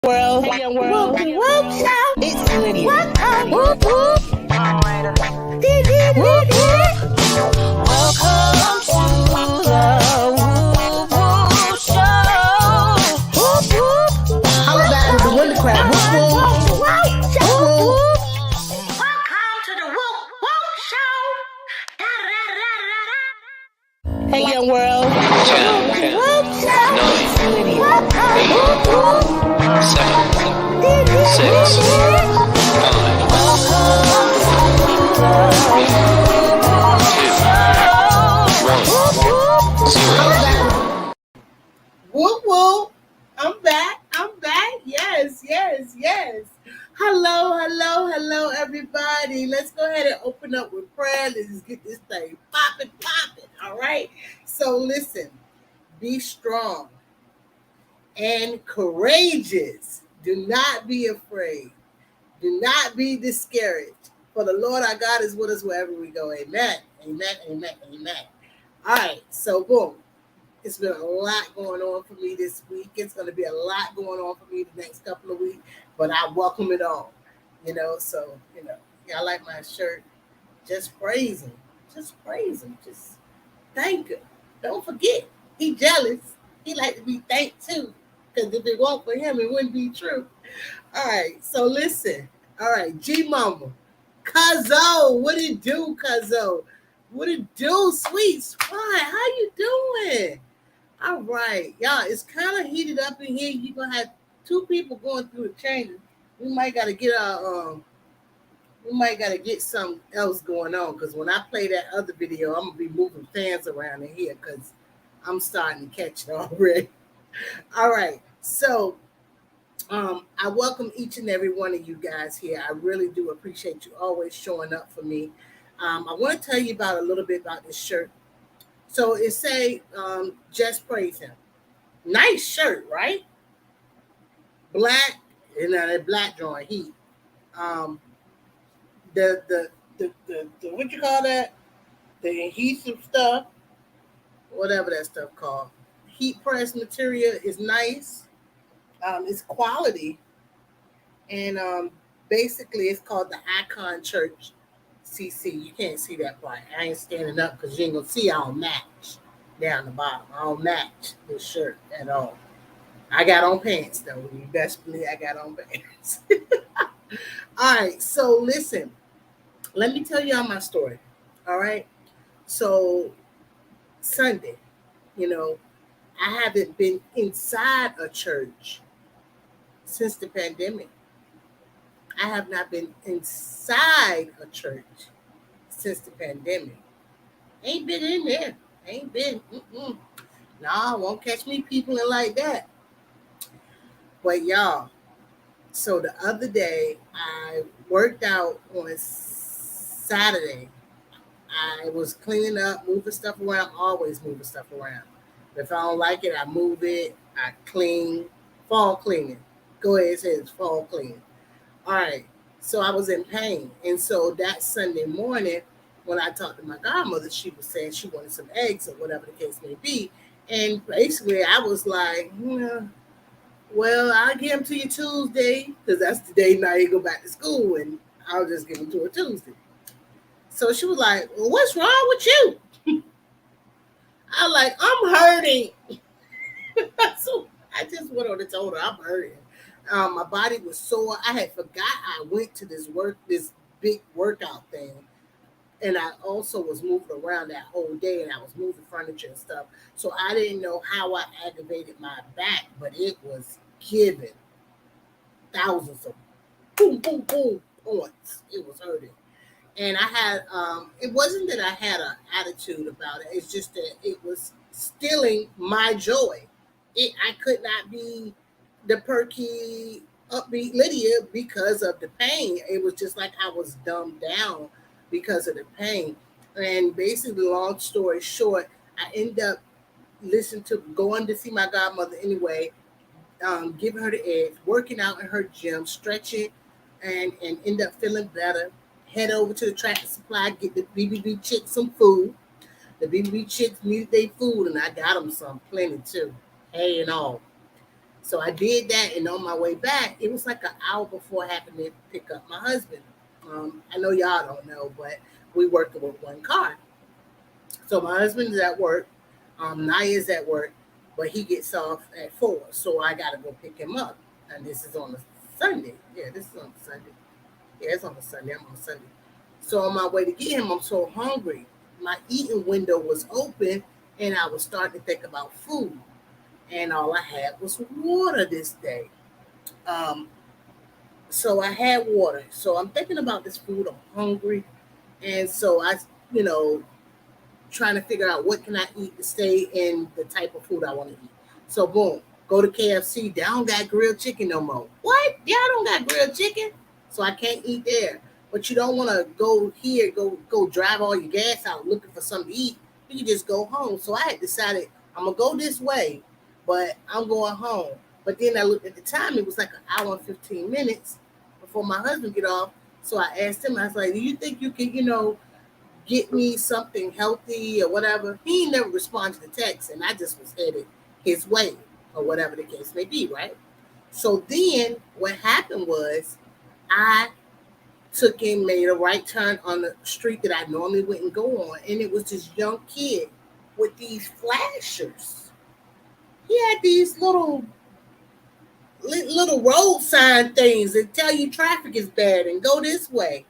World, hey young world, Woop shout. It's Lydia. Woop whoop. Welcome to the Woop Whoop Show. Woop whoop. How about the winter crab? Woop whoop. Woop whoop. Welcome to the Woop Whoop Show. Hey young world. 10, Woop shout. 9, Welcome. 8, Woop whoop. 7, 6, 5, 4, 3, 2, 1, 0. Whoop whoop. I'm back. Yes. Hello, everybody. Let's go ahead and open up with prayer. Let's get this thing popping. All right. So listen, be strong and courageous. Do not be afraid. Do not be discouraged. For the Lord our God is with us wherever we go. Amen. All right. So boom. It's been a lot going on for me this week. It's going to be a lot going on for me the next couple of weeks, but I welcome it all. So, I like my shirt. Just praise him. Just thank him. Don't forget, he jealous. He like to be thanked too, because if it weren't for him, it wouldn't be true. All right, so listen. All right, G Mama. Cuzzo, what it do, Cuzzo? What it do, sweet spy? How you doing? All right, y'all, it's kind of heated up in here. You're going to have two people going through the changes. We might got to get something else going on, because when I play that other video, I'm going to be moving fans around in here because I'm starting to catch it already. All right, so I welcome each and every one of you guys here. I really do appreciate you always showing up for me. I want to tell you a little bit about this shirt. So it say, just praise him. Nice shirt, right? Black, and that black drawing heat. The what you call that? The adhesive stuff, whatever that stuff called. Heat press material is nice. It's quality, and basically it's called the Icon Church CC. You can't see that part. I ain't standing up because you ain't gonna see I don't match down the bottom. I don't match this shirt at all. I got on pants though. You best believe I got on pants. All right, so listen. Let me tell y'all my story. All right. So Sunday, I haven't been inside a church since the pandemic. I have not been inside a church since the pandemic. Ain't been in there. Ain't been. Nah, won't catch me peopling like that. But y'all, so the other day I worked out on Saturday. I was cleaning up, moving stuff around, always moving stuff around. If I don't like it, I move it, I clean, fall cleaning. Go ahead and say it's fall cleaning. All right, so I was in pain. And so that Sunday morning, when I talked to my godmother, she was saying she wanted some eggs or whatever the case may be. And basically, I was like, well, I'll give them to you Tuesday, because that's the day now you go back to school, and I'll just give them to her Tuesday. So she was like, well, what's wrong with you? I was like, I'm hurting. So I just went on and told her I'm hurting. My body was sore. I had forgot I went to this big workout thing. And I also was moving around that whole day, and I was moving furniture and stuff. So I didn't know how I aggravated my back, but it was giving thousands of boom points. It was hurting. And I had, it wasn't that I had an attitude about it. It's just that it was stealing my joy. I could not be the perky, upbeat Lydia because of the pain. It was just like I was dumbed down because of the pain. And basically, long story short, I ended up going to see my godmother anyway, giving her the eggs, working out in her gym, stretching, and end up feeling better. Head over to the Tractor Supply, get the BBB chicks some food. The BBB chicks needed their food, and I got them some, plenty too, hay and all. So I did that, and on my way back, it was like an hour before I happened to pick up my husband. I know y'all don't know, but we working with one car. So my husband is at work, Naya's at work, but he gets off at 4, so I gotta go pick him up. And this is on a Sunday. Yeah, this is on a Sunday. Yeah, it's on a Sunday. I'm on Sunday. So on my way to get him, I'm so hungry. My eating window was open, and I was starting to think about food. And all I had was water this day. Um, so I had water. So I'm thinking about this food. I'm hungry, and so you know, trying to figure out what can I eat to stay in the type of food I want to eat. So boom, go to KFC. They don't got grilled chicken no more. What? Y'all don't got grilled chicken, so I can't eat there. But you don't want to go here, go drive all your gas out looking for something to eat. You can just go home. So I had decided I'm gonna go this way, but I'm going home. But then I looked at the time; it was like an hour and 15 minutes before my husband get off. So I asked him. I was like, "Do you think you can, get me something healthy or whatever?" He never responded to text, and I just was headed his way or whatever the case may be, right? So then what happened was I took and made a right turn on the street that I normally wouldn't go on, and it was this young kid with these flashers. He had these little road sign things that tell you traffic is bad and go this way.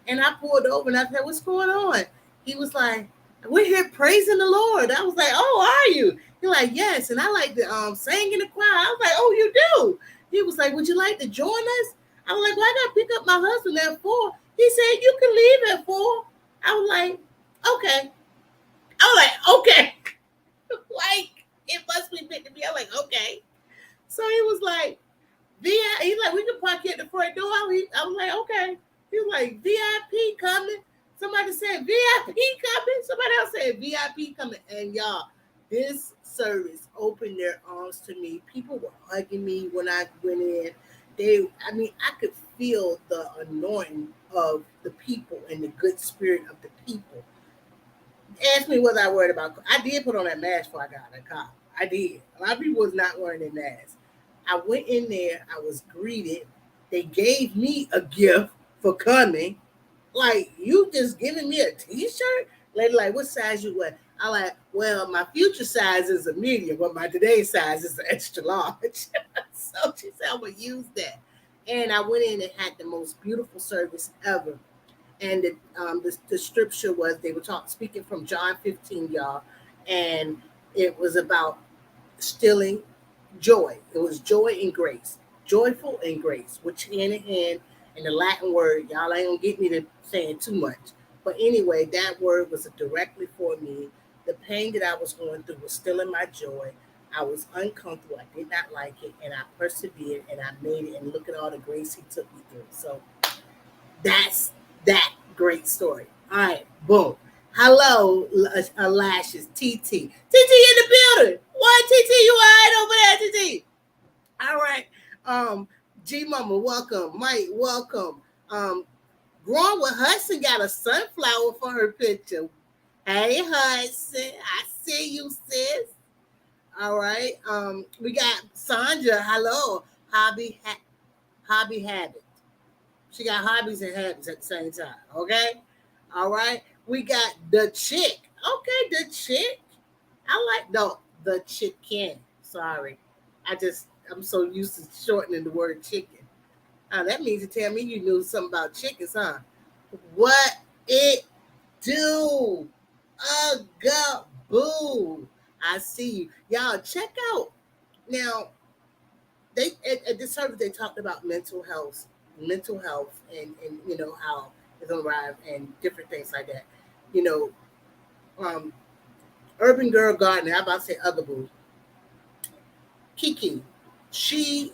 And I pulled over and I said, "What's going on?" He was like, "We're here praising the Lord." I was like, "Oh, are you?" He's like, "Yes." And I like to sing in the choir. I was like, "Oh, you do?" He was like, "Would you like to join us?" I was like, "Well, I got to pick up my husband at 4." He said, "You can leave at 4." I was like, "Okay." I was like, "Okay." Like, it must be meant to be. I'm like, "Okay." So he was like, He's like, "We can park here at the front door." I was like, "Okay." He was like, "VIP coming." Somebody said VIP coming. Somebody else said VIP coming. And y'all, this service opened their arms to me. People were hugging me when I went in. I could feel the anointing of the people and the good spirit of the people. Ask me what I worried about. I did put on that mask before I got in the car. I did. A lot of people was not wearing their masks. I went in there. I was greeted. They gave me a gift for coming. Like, you just giving me a T-shirt? Lady, like, "What size you wear?" I like, "Well, my future size is a medium, but my today's size is an extra large." So she said, "I'm gonna use that." And I went in and had the most beautiful service ever. And the scripture was, they were speaking from John 15, y'all, and it was about stealing joy. It was joy and grace, joyful and grace, which hand in hand in the Latin word. Y'all ain't gonna get me to saying too much, but anyway, that word was directly for me. The pain that I was going through was stealing my joy. I was uncomfortable. I did not like it, and I persevered, and I made it. And look at all the grace He took me through. So that's that great story. All right, boom. Hello, Lashes, TT. TT in the building. What, TT? You all right over there, TT? All right. G Mama, welcome. Mike, welcome. Growing with Hudson got a sunflower for her picture. Hey, Hudson. I see you, sis. All right. We got Sandra. Hello. Hobby habit. She got hobbies and habits at the same time. Okay. All right. We got the chick. Okay, the chick. I like the chicken. Sorry. I'm so used to shortening the word chicken. That means to tell me you knew something about chickens, huh? What it do? Boo. I see you. Y'all check out. Now, they at this service they talked about mental health and how it's gonna arrive and different things like that. You know, um, Urban Girl Gardener, I'm about to say other boo. Kiki, she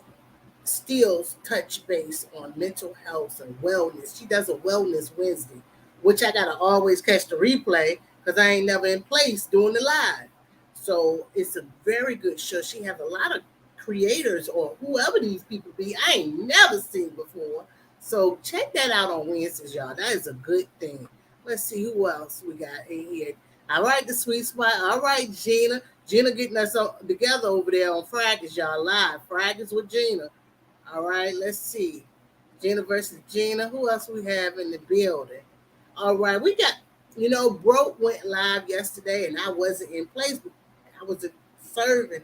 still touch base on mental health and wellness. She does a wellness Wednesday, which I gotta always catch the replay because I ain't never in place doing the live. So it's a very good show. She has a lot of creators or whoever these people be I ain't never seen before. So check that out on Wednesdays, y'all. That is a good thing. Let's see who else we got in here. All right, the sweet spot. All right, Gina. Gina getting us together over there on Fridays, y'all live. Fridays with Gina. All right, let's see. Gina versus Gina. Who else we have in the building? All right, we got, Broke went live yesterday and I wasn't in place. I was serving.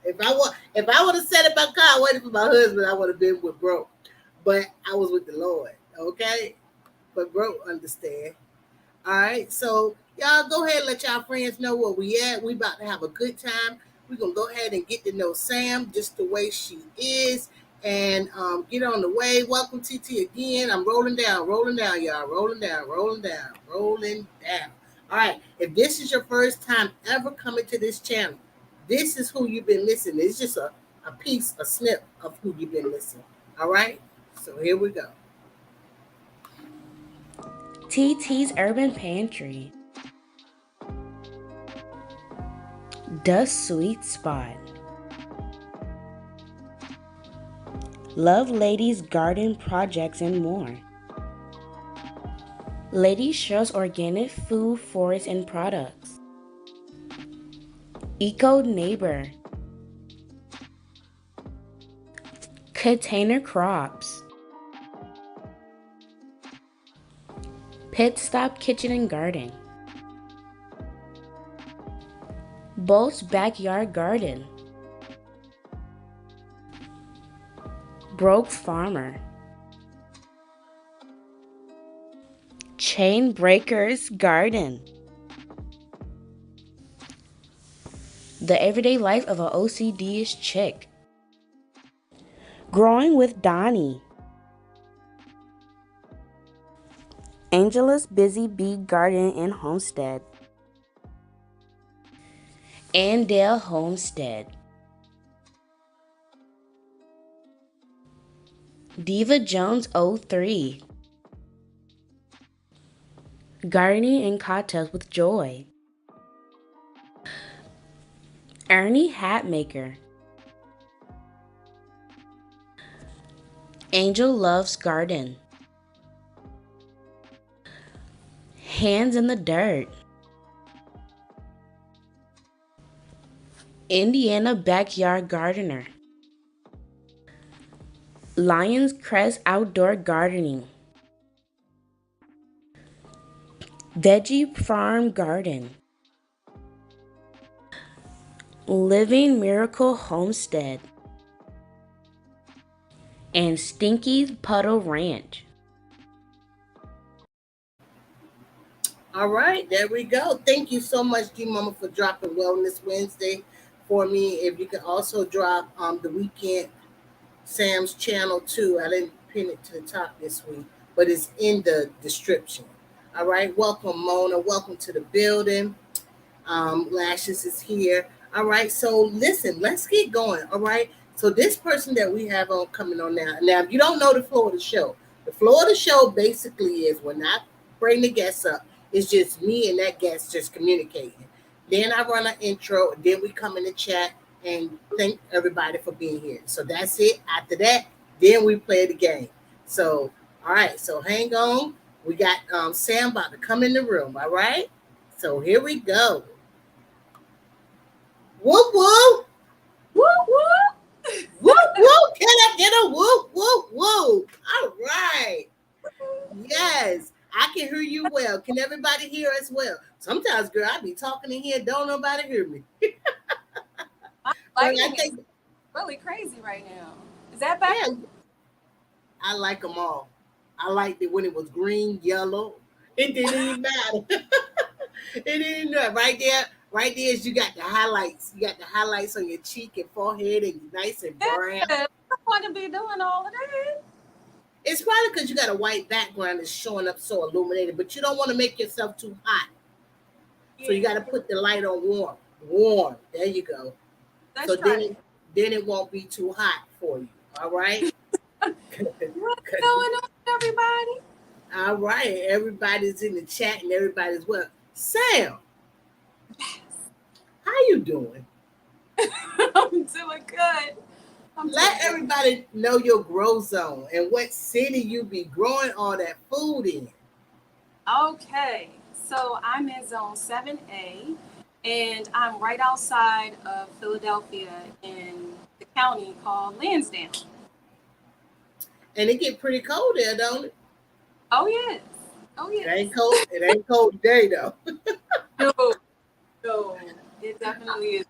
If I would have sat in my car waiting for my husband, I would have been with Broke. But I was with the Lord. Okay? But Broke understand. All right, so y'all go ahead and let y'all friends know where we at. We about to have a good time. We're gonna go ahead and get to know Sam just the way she is and get on the way. Welcome TT again. I'm rolling down, y'all. Rolling down, rolling down, rolling down. All right, if this is your first time ever coming to this channel, this is who you've been missing. It's just a piece, a snip of who you've been missing. All right, so here we go. TT's Urban Pantry. The Sweet Spot. Love Ladies Garden Projects and more. Lady Shell's Organic Food, Forest and Products. Eco Neighbor. Container Crops. Pit Stop Kitchen and Garden. Bolt's Backyard Garden. Broke Farmer. Chain Breakers Garden. The Everyday Life of an OCD-ish Chick. Growing with Donnie. Angela's Busy Bee Garden and Homestead. Andale Homestead. Diva Jones 03. Gardening and Cocktails with Joy. Ernie Hatmaker. Angel Loves Garden. Hands in the Dirt. Indiana Backyard Gardener. Lion's Crest Outdoor Gardening. Veggie Farm Garden. Living Miracle Homestead. And Stinky's Puddle Ranch. All right, there we go. Thank you so much, G Mama, for dropping Wellness Wednesday for me. If you can also drop the weekend Sam's channel too. I didn't pin it to the top this week, but it's in the description. All right, welcome Mona. Welcome to the building. Lashes is here. All right, so listen, let's get going. All right, so this person that we have on coming on now. Now, if you don't know the flow of the show basically is when I bring the guests up, it's just me and that guest just communicating. Then I run an intro, then we come in the chat and thank everybody for being here. So that's it. After that, then we play the game. So, all right, so hang on. We got Sam about to come in the room, all right? So here we go. Whoop, whoop. Whoop, whoop. Whoop, whoop. Can I get a whoop, whoop, whoop? All right. Yes, I can hear you well. Can everybody hear us well? Sometimes, girl, I be talking in here, don't nobody hear me. I think it's really crazy right now. Is that better? Yeah, I like them all. I liked it when it was green, yellow. It didn't even matter. It didn't matter. Right there is you got the highlights. You got the highlights on your cheek and forehead and nice and brown. I want to be doing all of that. It's probably because you got a white background that's showing up so illuminated, but you don't want to make yourself too hot. Yeah. So you got to put the light on warm. Warm. There you go. That's so right. then it won't be too hot for you. All right? What's going on, everybody? All right. Everybody's in the chat and everybody's well. Sam. Yes. How you doing? I'm doing good. Let everybody know your grow zone and what city you be growing all that food in. Okay. So I'm in zone 7A and I'm right outside of Philadelphia in the county called Lansdowne. And it get pretty cold there, don't it? Oh yes, oh It yes. ain't cold. It ain't cold today though. No, no, it definitely is.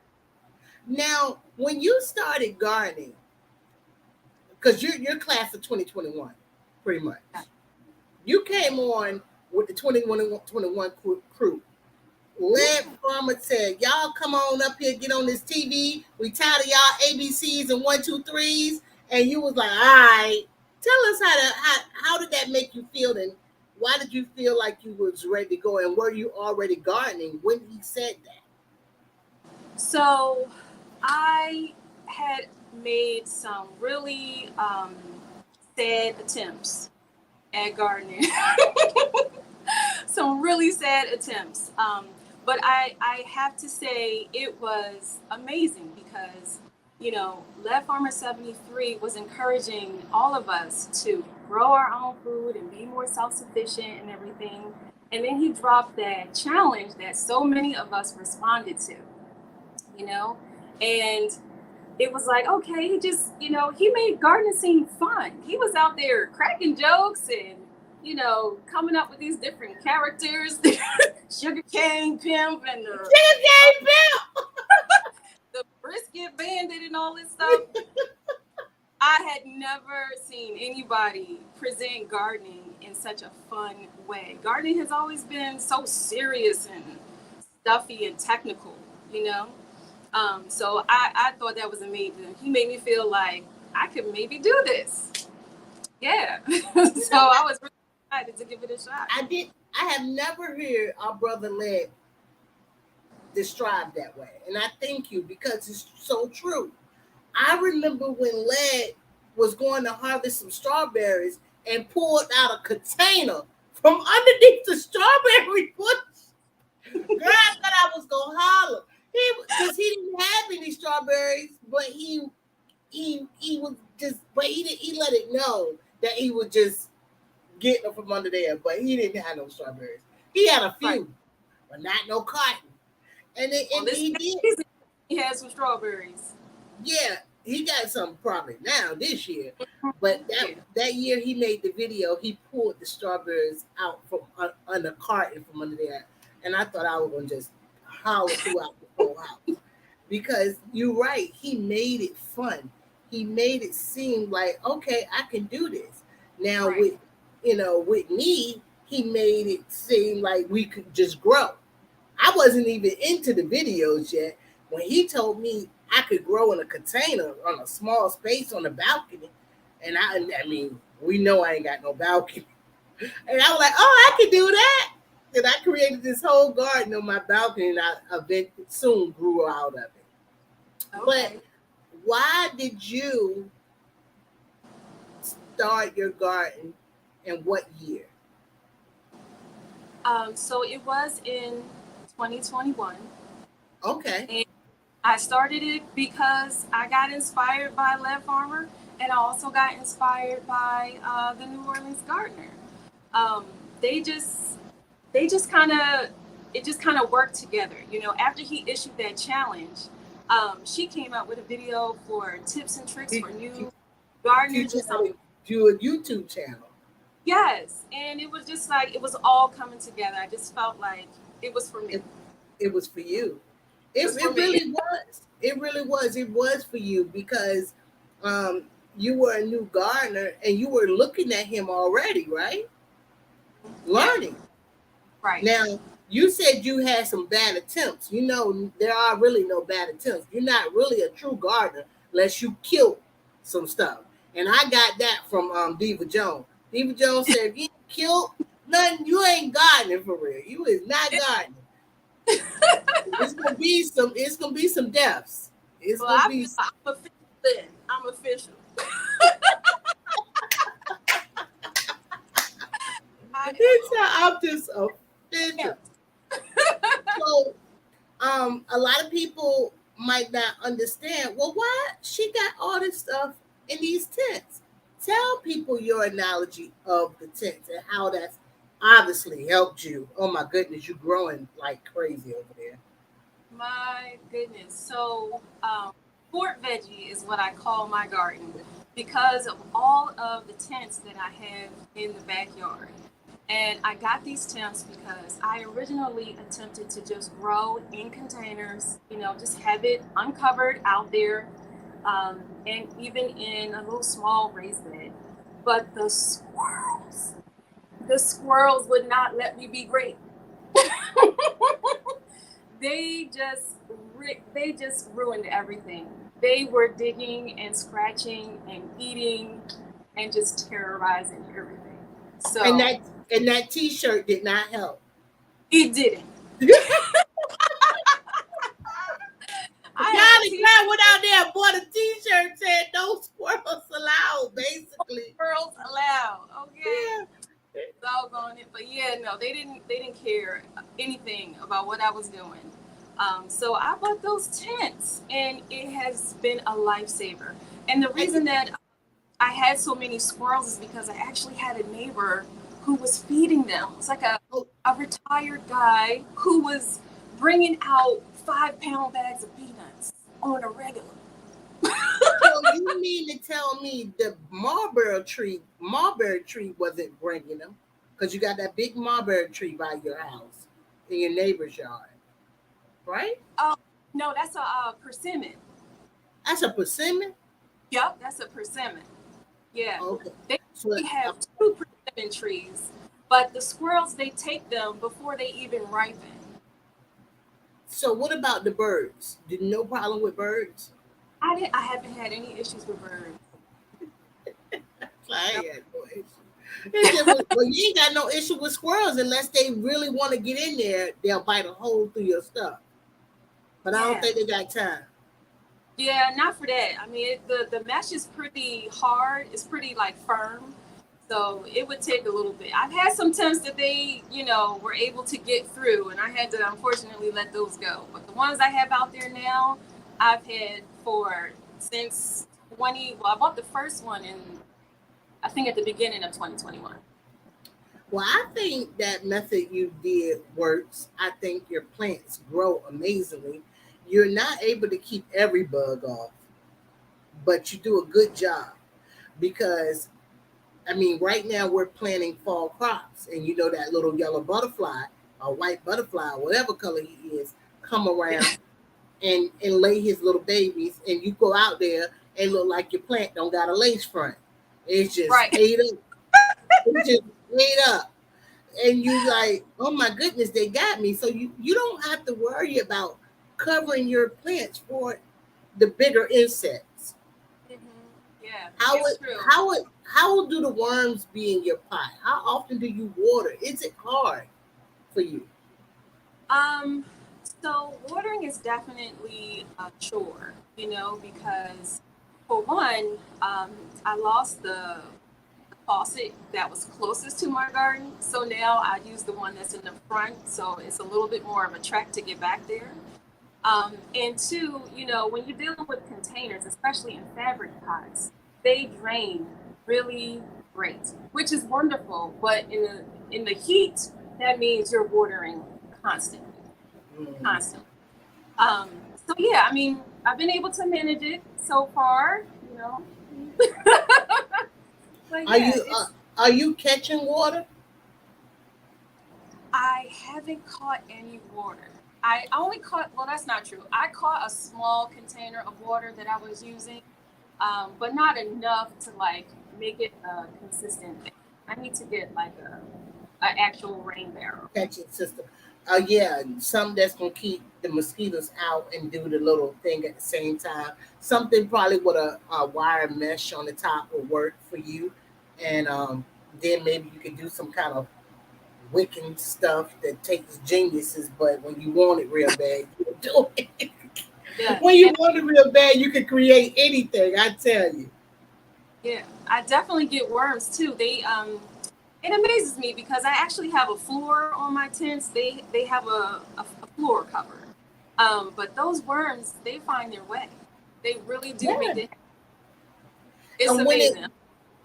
Now, when you started gardening, because you're class of 2021, pretty much, you came on with the 2021 crew. Led Farmer said, "Y'all come on up here, get on this TV. We tired of y'all ABCs and 1, 2, 3s." And you was like, "All right." Tell us how did that make you feel, and why did you feel like you was ready to go, and were you already gardening when he said that? So I had made some really sad attempts at gardening. Some really sad attempts. But I have to say it was amazing because, Lead Farmer 73 was encouraging all of us to grow our own food and be more self-sufficient and everything. And then he dropped that challenge that so many of us responded to, you know? And it was like, okay, he made gardening seem fun. He was out there cracking jokes and, coming up with these different characters, sugarcane pimp and Sugarcane Pimp. the brisket bandit and all this stuff. I had never seen anybody present gardening in such a fun way. Gardening has always been so serious and stuffy and technical, you know? So I thought that was amazing. He made me feel like I could maybe do this. Yeah. So I was really excited to give it a shot. I have never heard our brother Led described that way. And I thank you because it's so true. I remember when Led was going to harvest some strawberries and pulled out a container from underneath the strawberry bush. Girl, I thought I was gonna holler. Because he didn't have any strawberries, but he was just, but he let it know that he was just getting them from under there, but he didn't have no strawberries. He had a few, right, but not no cotton. And he did. He had some strawberries. Yeah, he got some probably now this year, but that year he made the video. He pulled the strawberries out from under carton from under there, and I thought I was gonna just holler throughout the whole house because you're right. He made it fun. He made it seem like, okay, I can do this. Now right, with me, he made it seem like we could just grow. I wasn't even into the videos yet. When he told me I could grow in a container on a small space on the balcony, and I mean, we know I ain't got no balcony. And I was like, oh, I can do that. And I created this whole garden on my balcony, and I soon grew out of it. Okay. But why did you start your garden, and what year? So it was in 2021. Okay. And I started it because I got inspired by Lead Farmer, and I also got inspired by the New Orleans gardener. They just kind of worked together. After he issued that challenge, she came out with a video for tips and tricks for new gardeners. Do a YouTube channel. Yes, and it was just like it was all coming together. I just felt like it was for me. It was for you. It really was. It really was. It was for you because you were a new gardener and you were looking at him already, right? Learning. Right. Now, you said you had some bad attempts. There are really no bad attempts. You're not really a true gardener unless you kill some stuff. And I got that from Diva Jones. Diva Jones said, if you killed nothing, you ain't gardening for real. You is not gardening. It's gonna be some deaths. I'm official. I'm just official. So, a lot of people might not understand. Well, why she got all this stuff in these tents? Tell people your analogy of the tents and how that's obviously helped you. Oh my goodness, you're growing like crazy over there. My goodness. So, fort veggie is what I call my garden because of all of the tents that I have in the backyard. And I got these tents because I originally attempted to just grow in containers, just have it uncovered out there, and even in a little small raised bed. But the squirrels would not let me be great. they just they just ruined everything. They were digging and scratching and eating and just terrorizing everything. And So that T-shirt did not help. it didn't. I had a Y'all, the guy went out there and bought a T-shirt said "No squirrels allowed," basically. girls allowed. Okay. Yeah. Doggone it. But yeah, no, they didn't care anything about what I was doing. So I bought those tents and it has been a lifesaver. And the reason that I had so many squirrels is because I actually had a neighbor who was feeding them. It's like Oh, a retired guy who was bringing out 5-pound bags of peanuts on a regular. so you mean to tell me the mulberry tree wasn't bringing them? Because you got that big mulberry tree by your house in your neighbor's yard, right? Oh, no, that's a persimmon. That's a persimmon. Yep, that's a persimmon. Yeah. Okay. They So, actually have two persimmon trees, but the squirrels, they take them before they even ripen. so what about the birds? Did no problem with birds? I haven't had any issues with birds. I No. ain't had no issue. Well, you ain't got no issue with squirrels unless they really want to get in there. They'll bite a hole through your stuff. But I don't Yeah. think they got time. Yeah, not for that. I mean, the mesh is pretty hard. It's pretty like firm. So it would take a little bit. I've had some temps that they, were able to get through, and I had to unfortunately let those go. But the ones I have out there now, I've had for since 20. Well, I bought the first one in, I think, at the beginning of 2021. Well, I think that method you did works. I think your plants grow amazingly. You're not able to keep every bug off, but you do a good job because I mean, right now we're planting fall crops, and you know that little yellow butterfly or white butterfly, whatever color he is, come around and lay his little babies, and you go out there and look like your plant don't got a lace front. It's just Right. ate up. It's just ate up. And you like, oh my goodness, they got me. So you don't have to worry about covering your plants for the bigger insects. Yeah, How it's would true. how do the worms be in your pot? How often do you water? Is it hard for you? Um, so watering is definitely a chore, because for one, I lost the faucet that was closest to my garden. So now I use the one that's in the front. So it's a little bit more of a trek to get back there. And two, when you're dealing with containers, especially in fabric pots, they drain really great, which is wonderful. But in the heat, that means you're watering constantly, Mm. constantly. Um, so yeah, I mean, I've been able to manage it so far, but Are yeah, you are you catching water? I haven't caught any water. I only caught, well, that's not true. I caught a small container of water that I was using, but not enough to like make it a consistent thing. I need to get like a actual rain barrel. Catching system. Yeah, something that's gonna keep the mosquitoes out and do the little thing at the same time. Something probably with a wire mesh on the top will work for you, and then maybe you could do some kind of Wiccan stuff that takes geniuses, but when you want it real bad, you do it. Yeah, When you and want it real bad, you can create anything. I tell you. yeah, I definitely get worms too. It amazes me because I actually have a floor on my tents. They have a floor cover. But those worms, they find their way. They really do Yeah. make it. It's And when it amazing.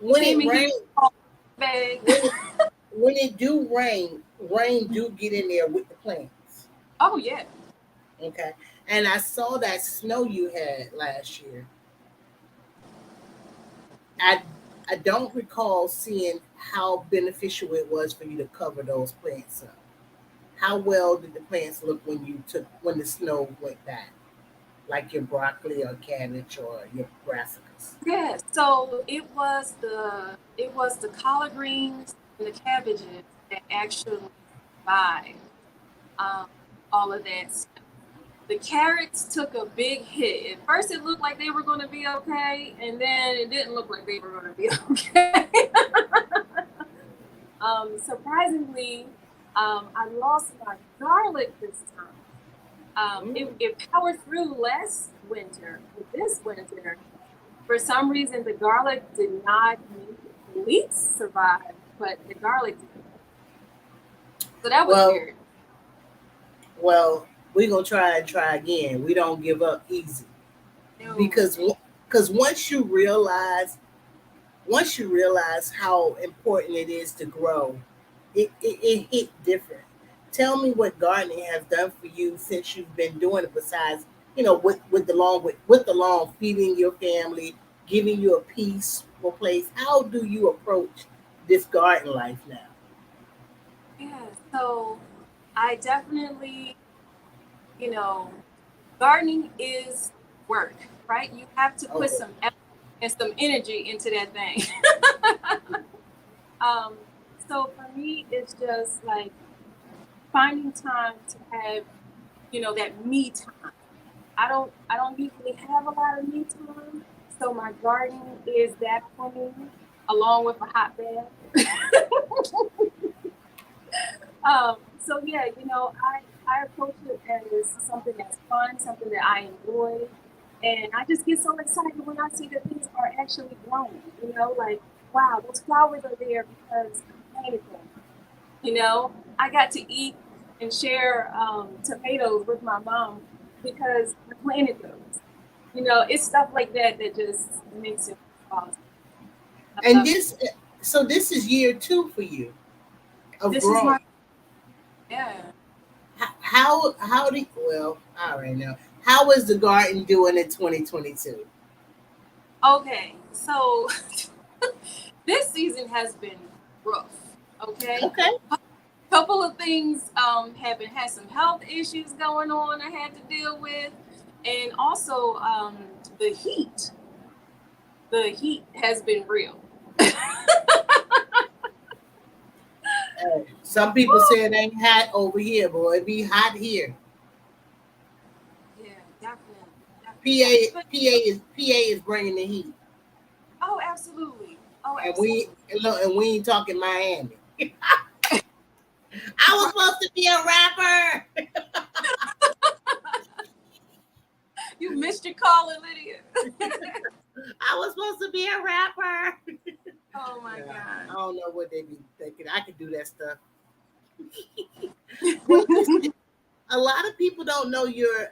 You when came it in here rains, all bag. when it when it do rain, rain do get in there with the plants. Oh yeah, Okay. And I saw that snow you had last year. I I don't recall seeing how beneficial it was for you to cover those plants up. How well did the plants look when the snow went back? Like your broccoli or cabbage or your brassicas? Yeah, so it was the collard greens and the cabbages that actually survived um, all of that stuff. The carrots took a big hit. At first, it looked like they were going to be okay, and then it didn't look like they were going to be okay. Surprisingly, I lost my garlic this time. It, Mm. it powered through last winter, but this winter, for some reason, the garlic did not make the leeks survive, but the garlic did. So that was Well, weird. well, we're gonna try and try again. We don't give up easy No. because because once you realize how important it is to grow, it hit different. Tell me what gardening has done for you since you've been doing it. Besides, with the lawn, feeding your family, giving you a peaceful place. How do you approach this garden life now? Yeah. So I definitely, you know, gardening is work, right? You have to put Oh, some effort and some energy into that thing. um, so for me, it's just like finding time to have, that me time. I don't usually have a lot of me time, so my gardening is that for me, along with a hot bath. So yeah, I approach it as something that's fun, something that I enjoy, and I just get so excited when I see that things are actually growing. Like, wow, those flowers are there because I planted them. I got to eat and share tomatoes with my mom because I planted those. It's stuff like that that just makes it awesome. I and love it. this is year two for you of This is my growing. yeah. How do well, I already know. How is the garden doing in 2022? Okay, so this season has been rough. Okay, Okay. couple of things have been had some health issues going on I had to deal with, and also the heat. The heat has been real. Some people say it ain't hot over here, boy. It be hot here. Yeah, definitely, definitely. PA But PA is bringing the heat, oh, absolutely. Oh, and we absolutely. look, and we ain't talking Miami. I was supposed to be a rapper. You missed your calling, Lydia. I was supposed to be a rapper. Oh my Nah, I God. don't know what they be thinking. I could do that stuff. Well, listen, a lot of people don't know your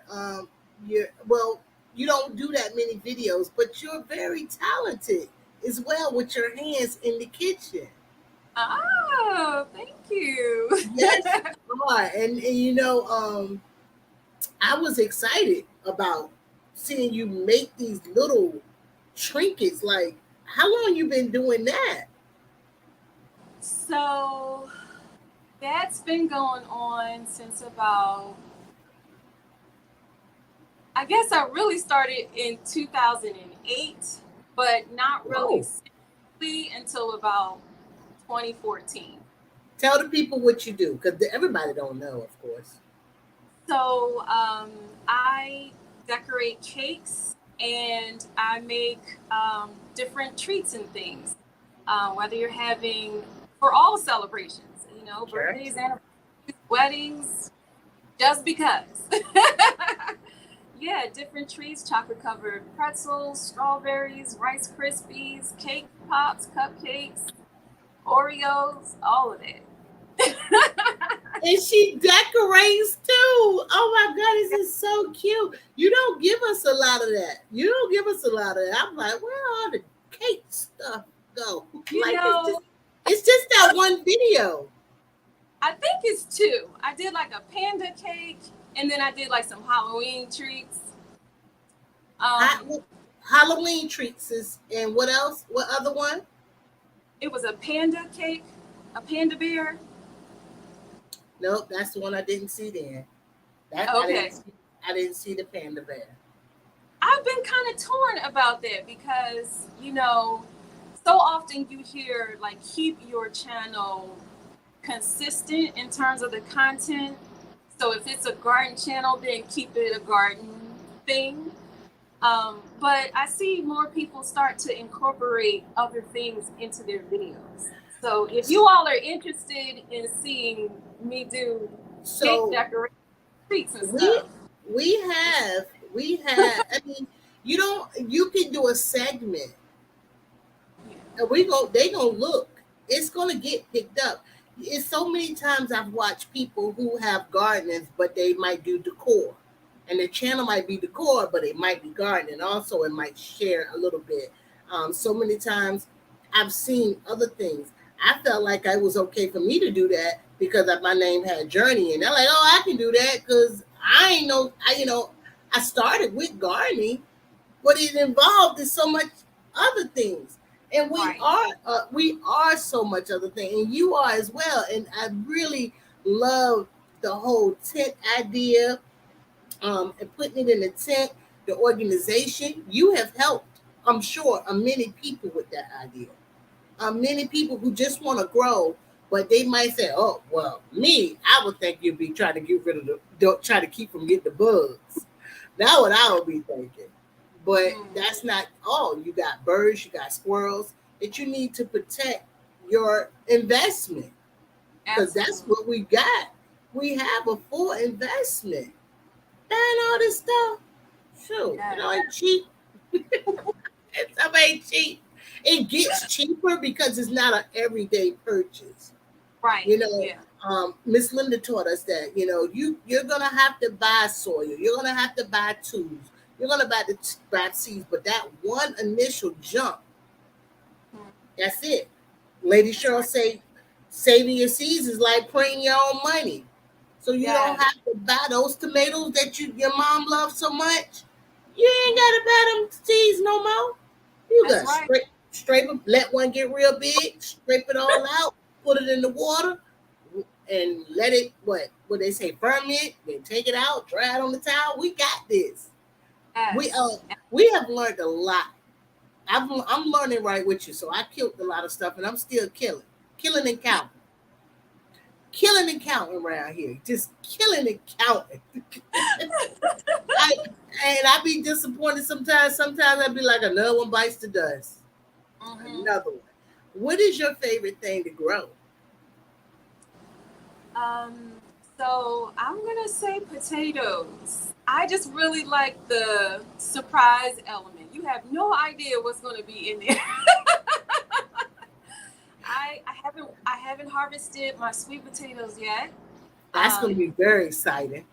well, you don't do that many videos, but you're very talented as well with your hands in the kitchen. Oh, thank you. Yes, you are. And I was excited about seeing you make these little trinkets. Like, how long you been doing that? So that's been going on since about, I guess I really started in 2008, but not really Whoa. seriously until about 2014. Tell the people what you do, because everybody don't know, of course. So I decorate cakes and I make different treats and things. Whether you're having for all celebrations, Sure. birthdays, anniversaries, weddings, just because. Yeah, different treats, chocolate covered pretzels, strawberries, Rice Krispies, cake pops, cupcakes, Oreos, all of that. And she decorates too. Oh my God, this is so cute. You don't give us a lot of that. You don't give us a lot of that. I'm like, where all the cake stuff go? you Like know, it's just that one video. I think it's two. I did like a panda cake And then I did like some Halloween treats. Ha- Um, Halloween treats is, and what else? What other one? it was a panda cake, a panda bear. Nope, that's the one I didn't see then. That I didn't Okay. see. I didn't see the panda bear. I've been kind of torn about that because, so often you hear like keep your channel consistent in terms of the content. So if it's a garden channel, then keep it a garden thing. But I see more people start to incorporate other things into their videos. So if you all are interested in seeing me do cake So decoration treats and we stuff, we have we have. I mean, you don't. You can do a segment, and we go. They gonna look. It's gonna get picked up. It's so many times I've watched people who have gardens, but they might do decor, and the channel might be decor, but it might be gardening. Also, it might share a little bit. So many times I've seen other things. I felt like it was okay for me to do that because my name had Journey, and they're like, "Oh, I can do that," because I ain't know. I started with gardening, but it involved in so much other things, and right? we are so much other thing, and you are as well. And I really love the whole tent idea, and putting it in a tent. The organization you have helped, I'm sure, many people with that idea. Many people who just want to grow, but they might say, "Oh, well, me, I would think you'd be trying to get rid of don't try to keep from getting the bugs." That's what I would be thinking. But Mm, that's not all. You got birds, you got squirrels that you need to protect your investment, because that's absolutely. what we got. We have a full investment. And all this stuff, shoot, Yeah. it ain't cheap. It ain't cheap. It gets cheaper because it's not an everyday purchase. Right. You know, Yeah. Miss Linda taught us that, you're gonna have to buy soil, you're gonna have to buy tools, you're gonna buy seeds, but that one initial jump, Mm, that's it. Lady that's Cheryl right. say saving your seeds is like printing your own money. So you don't Yes. have to buy those tomatoes that your mom loves so much. You ain't gotta buy them seeds no more. You That's got right. scrape them, let one get real big, scrape it all out, put it in the water, and let it what they say ferment. Then take it out, dry it on the towel. We got this. We Yes. we have learned a lot. I'm learning right with you. So I killed a lot of stuff, and I'm still killing and counting, killing and counting around here. Just killing and counting. I and I be disappointed sometimes. Sometimes I be like, another one bites the dust. Hmm. Another one. What is your favorite thing to grow? Um, so I'm gonna say potatoes. I just really like the surprise element. You have no idea what's gonna be in there. I haven't harvested my sweet potatoes yet. That's going to Um, be very exciting.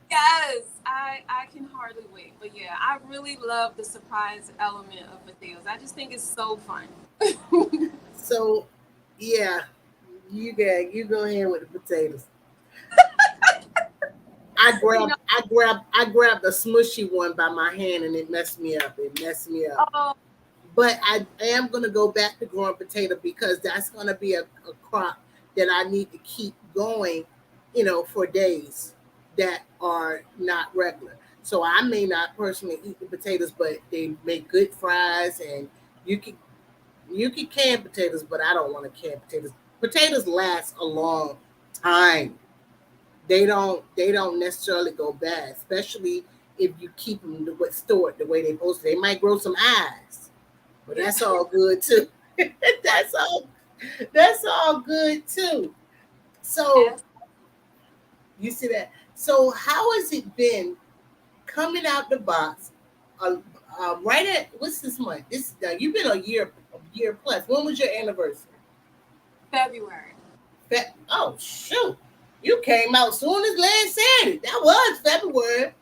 yes, I can hardly wait. But yeah, I really love the surprise element of potatoes. I just think it's so fun. So, yeah, you go ahead with the potatoes. You know, I grabbed a smushy one by my hand, and it messed me up. It messed me up. oh, But I am going to go back to growing potato because that's going to be a crop that I need to keep going, for days that are not regular. So I may not personally eat the potatoes, but they make good fries, and you can you can can potatoes, but I don't want to can potatoes. Potatoes last a long time. They don't necessarily go bad, especially if you keep them stored the way they're supposed to. They might grow some eyes, but yeah. that's all good too. Right. that's all that's all good too. So Yes. you see that. So how has it been coming out the box? Right at what's this month? This you've been a year plus. When was your anniversary? February. Oh shoot! You came out soon as last Saturday. That was February.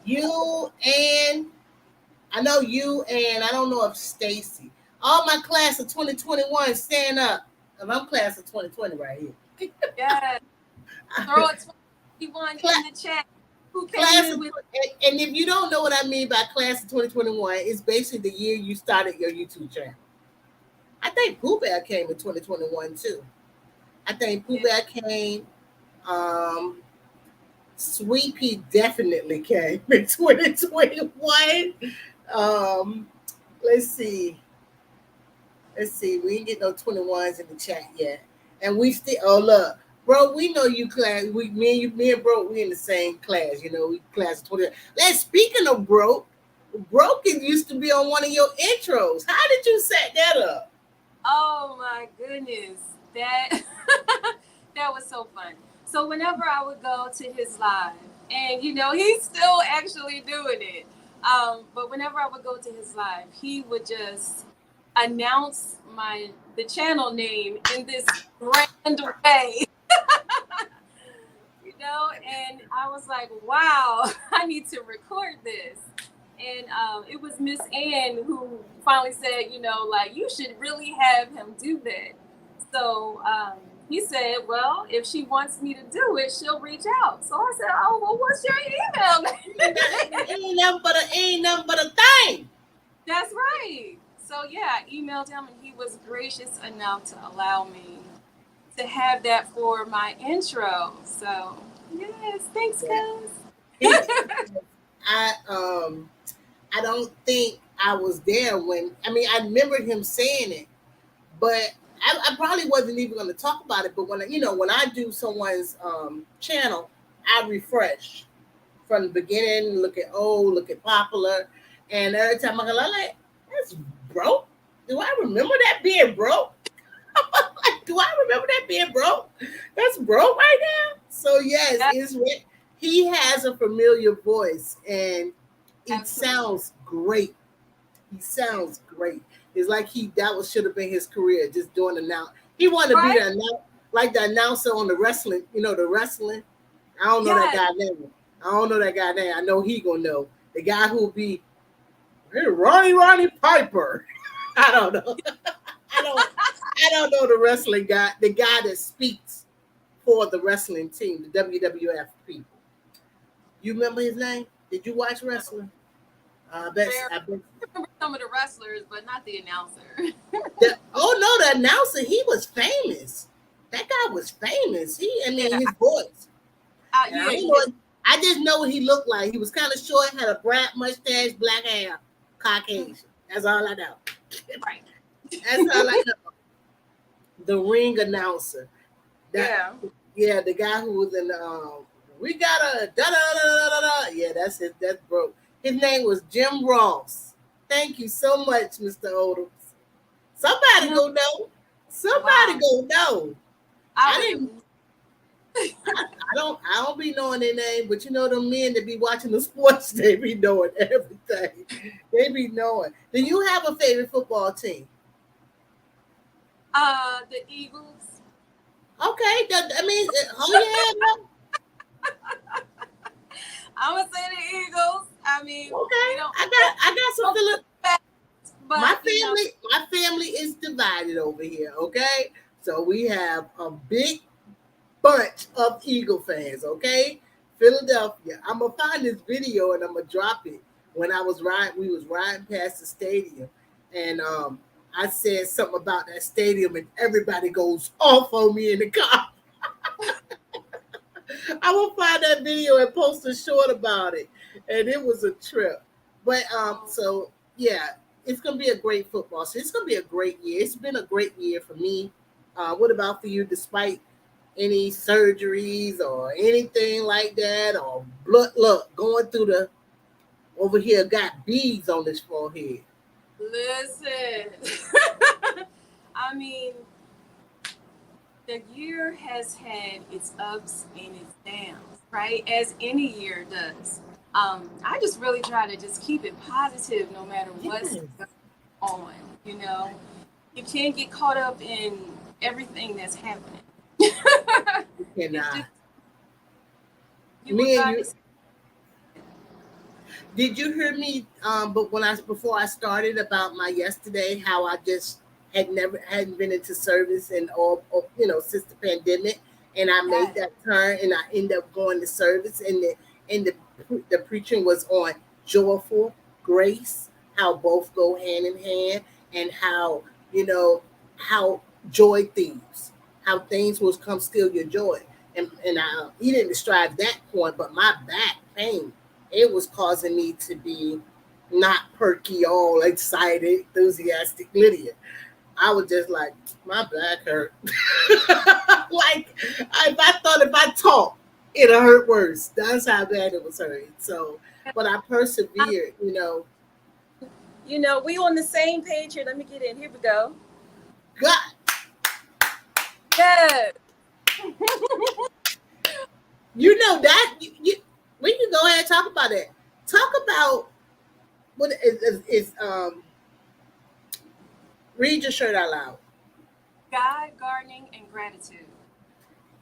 You and I know you and I don't know if Stacy. All my class of 2021 stand up. And I'm class of 2020 right here. Yes. Throw it. Anyone Cla- in the chat who came class in of, with and if you don't know what I mean by class of 2021, it's basically the year you started your YouTube channel. I think Pooh Bear came in 2021 too. I think Pooh it? Bear came. Um, Sweet Pea definitely came in 2021. Um, let's see. Let's see. We ain't get no 21s in the chat yet. And we still, oh, look. Bro, we know you class. Me and bro, we in the same class. You know, we class of 20. Let's speaking of broke, broken used to be on one of your intros. How did you set that up? Oh my goodness, that that was so fun. So whenever I would go to his live, and he's still actually doing it. But whenever I would go to his live, he would just announce the channel name in this grand way, and I was like, wow, I need to record this. And it was Miss Ann who finally said, like, you should really have him do that. So he said, well, if she wants me to do it, she'll reach out. So I said, oh, well, what's your email? Ain't nothing but a thing. That's right. So yeah, I emailed him, and he was gracious enough to allow me to have that for my intro. So yes, thanks, guys. I I don't think I was there when I mean I remembered him saying it, but I probably wasn't even going to talk about it. But when I do someone's channel, I refresh from the beginning, look at old, look at popular, and every time I go, I'm like, that's broke. Do I remember that being broke? Do I remember that being broke? That's broke right now. So yes, Yeah, he has a familiar voice, and it absolutely. sounds great. He sounds great. It's like should have been his career, just doing announce. He wanted to be Right? like the announcer on the wrestling. The wrestling. I don't know that Yes. guy name. I don't know that guy name. I know he gonna know the guy who will be, hey, Ronnie Piper. I don't know. I don't. I don't know the wrestling guy. The guy that speaks for the wrestling team, the WWF people. You remember his name? Did you watch wrestling? I bet. Fair. I bet. I remember some of the wrestlers, but not the announcer. Oh no, the announcer, he was famous. That guy was famous. I Yeah, mean, his voice. And I yeah, don't yes, know. I just know what he looked like. He was kind of short, had a bright mustache, black hair, Caucasian. That's all I know. right. That's all I know. The ring announcer. That Yeah. Yeah, the guy who was in we got a da da da da da. Yeah, that's it. That's broke. His name was Jim Ross. Thank you so much, Mr. Odoms. Somebody Jim, go know. Somebody wow. go know. I I would didn't. have. I don't be knowing their name, but the men that be watching the sports, they be knowing everything. They be knowing. Do you have a favorite football team? The Eagles. Okay, I mean, oh I'm gonna say the Eagles. I mean, yeah, okay. we don't I got some don't feeling. fast, My but family is divided over here. Okay, so we have a big bunch of Eagle fans. Okay, Philadelphia. I'm gonna find this video and I'm gonna drop it. When we was riding past the stadium, and I said something about that stadium, and everybody goes off on me in the car. I will find that video and post a short about it, and it was a trip. But so yeah, it's gonna be a great football. So it's gonna be a great year. It's been a great year for me. What about for you? Despite any surgeries or anything like that, or blood, look, going through the over here, got beads on his forehead. listen. I mean, the year has had its ups and its downs, right? As any year does. I just really try to just keep it positive no matter what's Yes. going on. You know, you can't get caught up in everything that's happening. And It's just you me and you, regardless. did you hear me? But before I started about my yesterday, how I just hadn't been into service and all since the pandemic, and I made Yes. that turn, and I ended up going to service, and the preaching was on joyful grace, how both go hand in hand, and how you know how joy thieves, how things will come steal your joy, and he didn't describe that point, but my back pain, it was causing me to be not perky, all excited, enthusiastic Lydia. I was just like, my back hurt. Like, if I talk, it'll hurt worse. That's how bad it was hurting. So, but I persevered, We on the same page here. Let me get in. Here we go. God, Yes. we can go ahead and talk about it. Talk about what read your shirt out loud. God, gardening, and gratitude.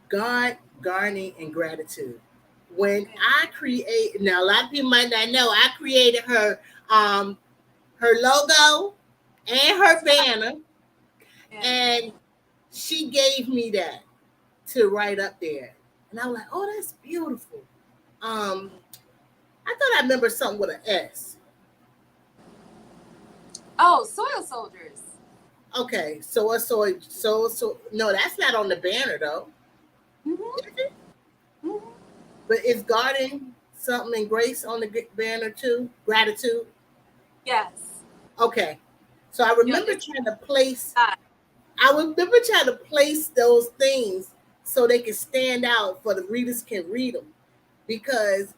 God, gardening, and gratitude. When Okay. I create, now a lot of people might not know, I created um her logo and her banner, Yes. and she gave me that to write up there, and I was like, oh, that's beautiful. Um, I thought I remember something with an S. Oh, soil soldiers. Okay, no, that's not on the banner though. Mm-hmm. Is it? Mm-hmm. But is garden something in grace on the banner too? Gratitude. Yes. Okay. So I Yeah, remember it's trying to place God. I remember trying to place those things so they can stand out for the readers can read them, because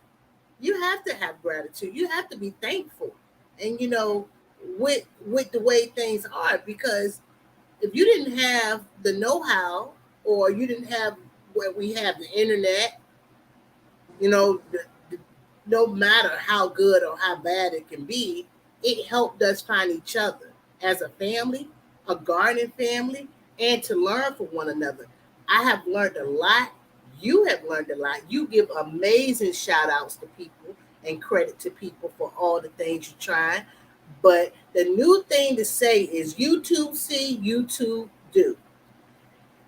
you have to have gratitude. You have to be thankful. And with the way things are, because if you didn't have the know-how, or you didn't have what we have, the internet, you know, no matter how good or how bad it can be, it helped us find each other as a family, a gardening family, and to learn from one another. I have learned a lot. You have learned a lot. You give amazing shout outs to people and credit to people for all the things you try. But the new thing to say is YouTube see, YouTube do.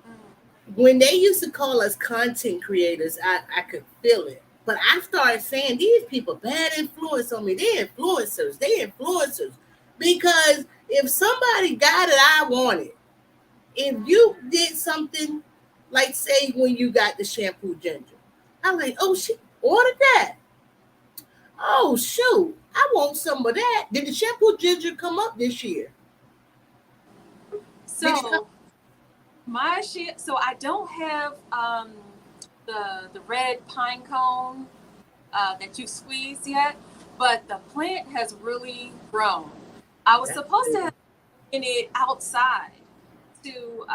Mm. When they used to call us content creators, I could feel it. But I started saying these people bad influence on me. They're influencers. They influencers. Because if somebody got it, I want it. If you did something, like say when you got the shampoo ginger, I'm like, oh, she ordered that. Oh shoot, I want some of that. Did the shampoo ginger come up this year? Did it come? So my shit. So I don't have the red pine cone that you squeezed yet, but the plant has really grown. I was That's supposed to good. have taken it outside to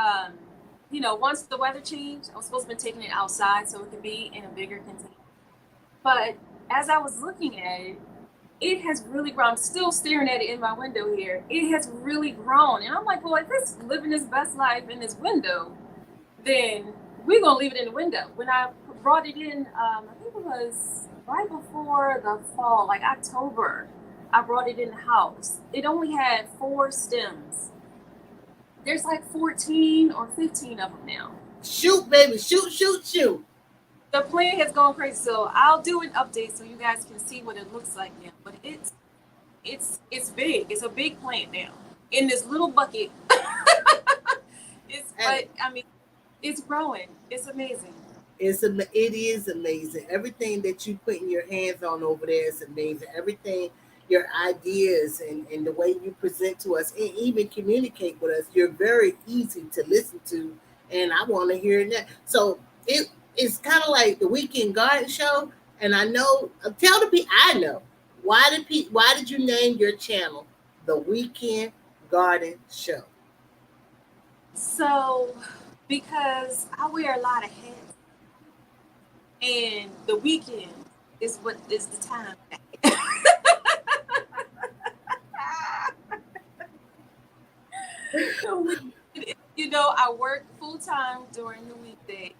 once the weather changed, I was supposed to be taking it outside so it could be in a bigger container. But as I was looking at it, it has really grown. I'm still staring at it in my window here. It has really grown. And I'm like, well, if it's living its best life in this window, then we're going to leave it in the window. When I brought it in, I think it was right before the fall, like October, I brought it in the house. It only had 4 stems. There's like 14 or 15 of them now. Shoot, baby, shoot, shoot, shoot. The plant has gone crazy, so I'll do an update so you guys can see what it looks like now. But it's big. It's a big plant now in this little bucket. Hey, But I mean, it's growing. It's amazing. it is amazing. Everything that you put in your hands on over there is amazing. Everything, your ideas and the way you present to us and even communicate with us, you're very easy to listen to, and I want to hear that. So it's kind of like the Weekend Garden Show, and I know. Tell the people I know why did you name your channel the Weekend Garden Show? So, because I wear a lot of hats, and the weekend is what is the time. The weekend, I work full time during the weekday,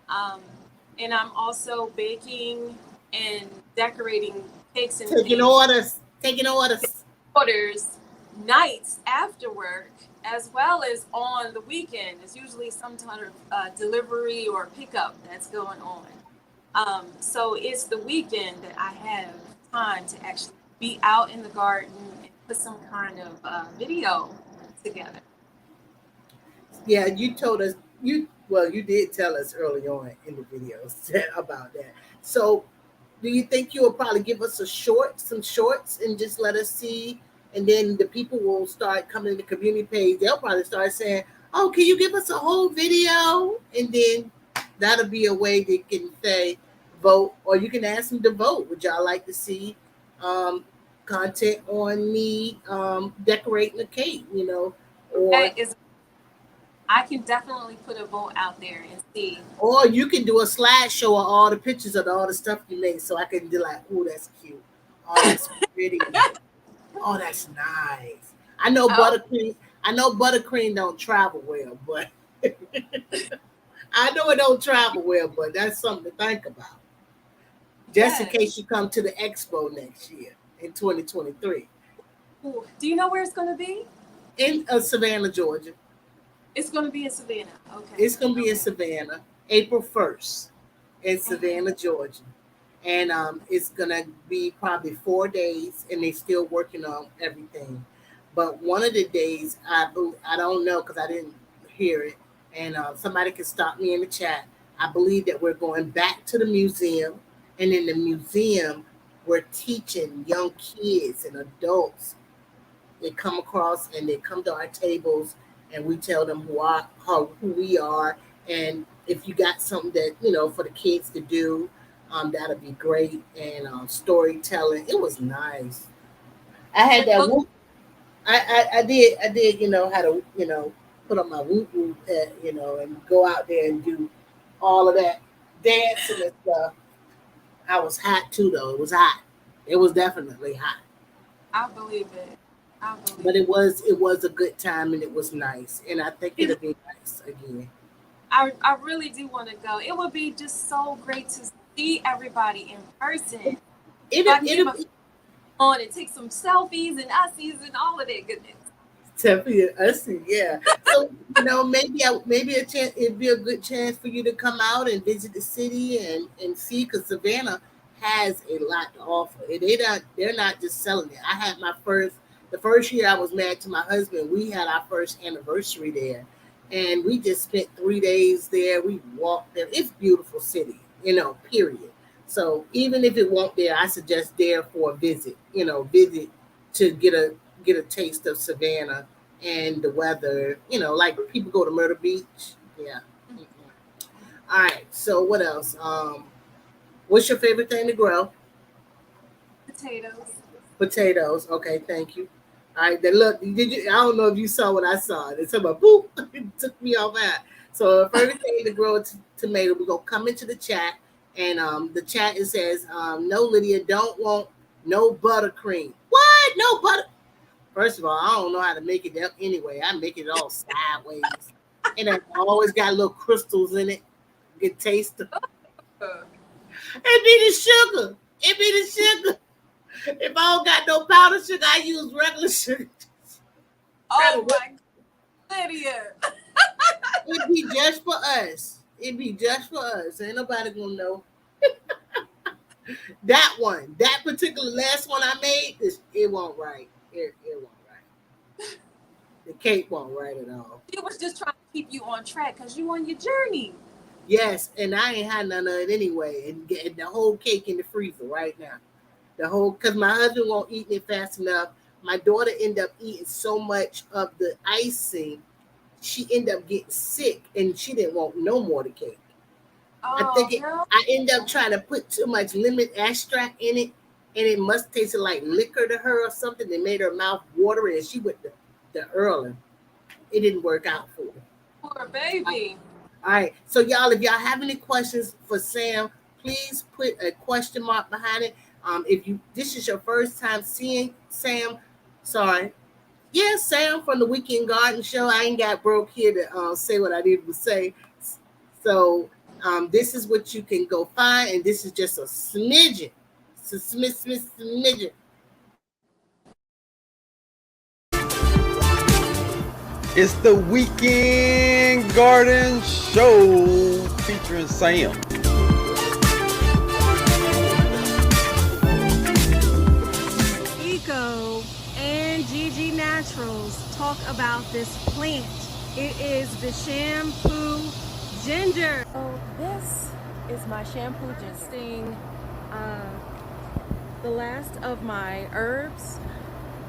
um, and I'm also baking and decorating cakes and Taking things, orders, taking orders. orders nights after work, as well as on the weekend. There's usually some kind of delivery or pickup that's going on. So it's the weekend that I have time to actually be out in the garden and put some kind of video together. Yeah, you told us you did tell us early on in the videos about that. So do you think you'll probably give us some shorts, and just let us see, and then the people will start coming to the community page. They'll probably start saying, "Oh, can you give us a whole video?" And then that'll be a way they can say vote, or you can ask them to vote. Would y'all like to see um, content on me decorating a cake? Or That is, I can definitely put a vote out there and see. or you can do a slideshow of all the pictures of all the stuff you made, so I can be like, "Oh, that's cute. Oh, that's pretty. Oh, that's nice." I know Oh, buttercream. I know buttercream don't travel well, but I know it don't travel well. But that's something to think about, just in yes. case you come to the expo next year in 2023 Ooh, do you know where it's going to be? in Savannah, Georgia. It's going to be in Savannah. Okay. It's gonna be in Okay. Savannah, April 1st, in Okay. Savannah, Georgia, and it's gonna be probably 4 days, and they're still working on everything. But one of the days, I don't know because I didn't hear it, and somebody can stop me in the chat. I believe that we're going back to the museum, and in the museum, we're teaching young kids and adults. They come across and they come to our tables, and we tell them who we are, and if you got something that for the kids to do, that'll be great. And storytelling, it was nice. I had It that looked whoop. I did how to put on my whoop whoop hat, and go out there and do all of that dancing and stuff. I was hot too, though. It was hot. It was definitely hot. I believe it. I But believe it was a good time, and it was nice, and I think it. it'll be nice again. I really do want to go. It would be just so great to see everybody in person. So It'll I can get it'll my be on and take some selfies and ussies and all of that goodness. definitely us, yeah. So maybe a chance. It'd be a good chance for you to come out and visit the city and see, because Savannah has a lot to offer. And they're not just selling it. I had the first year I was married to my husband. We had our first anniversary there, and we just spent 3 days there. We walked there. It's a beautiful city, Period. So even if it won't there, I suggest there for a visit. Visit to get a taste of Savannah and the weather. Like people go to Myrtle Beach. Yeah. Mm-mm. All right. So what else? What's your favorite thing to grow? Potatoes. Potatoes. Okay, thank you. All right. Then look, did you? I don't know if you saw what I saw. It's about boop. It took me off that. So the favorite thing to grow a tomato. We're gonna come into the chat, and the chat it says, "No, Lydia, don't want no buttercream. What? No butter? First of all, I don't know how to make it up anyway. I make it all sideways. And it always got little crystals in it. Good taste. Uh, It be the sugar. It be the sugar. If I don't got no powdered sugar, I use regular sugar. oh my Lydia. It be just for us. It be just for us. Ain't nobody gonna know. That one, that particular last one I made, it won't right. It won't right. The cake won't right at all. She was just trying to keep you on track because you on your journey. Yes, and I ain't had none of it anyway. And getting the whole cake in the freezer right now. Because my husband won't eat it fast enough. My daughter ended up eating so much of the icing, she ended up getting sick, and she didn't want no more of the cake. I Oh think no. I ended up trying to put too much lemon extract in it, and it must taste like liquor to her or something that made her mouth watery, and she went the Earl. It didn't work out for her. Poor baby. All right. So y'all, if y'all have any questions for Sam, please put a question mark behind it. If you this is your first time seeing Sam, sorry. Yes, Sam from the Weekend Garden Show. I ain't got broke here to say what I needed to say. So this is what you can go find, and this is just a smidgen. It's a smidgen. It's the Weekend Garden Show featuring Sam. Eco and Gigi Naturals talk about this plant. It is the shampoo ginger. So this is my shampoo ginger. The last of my herbs.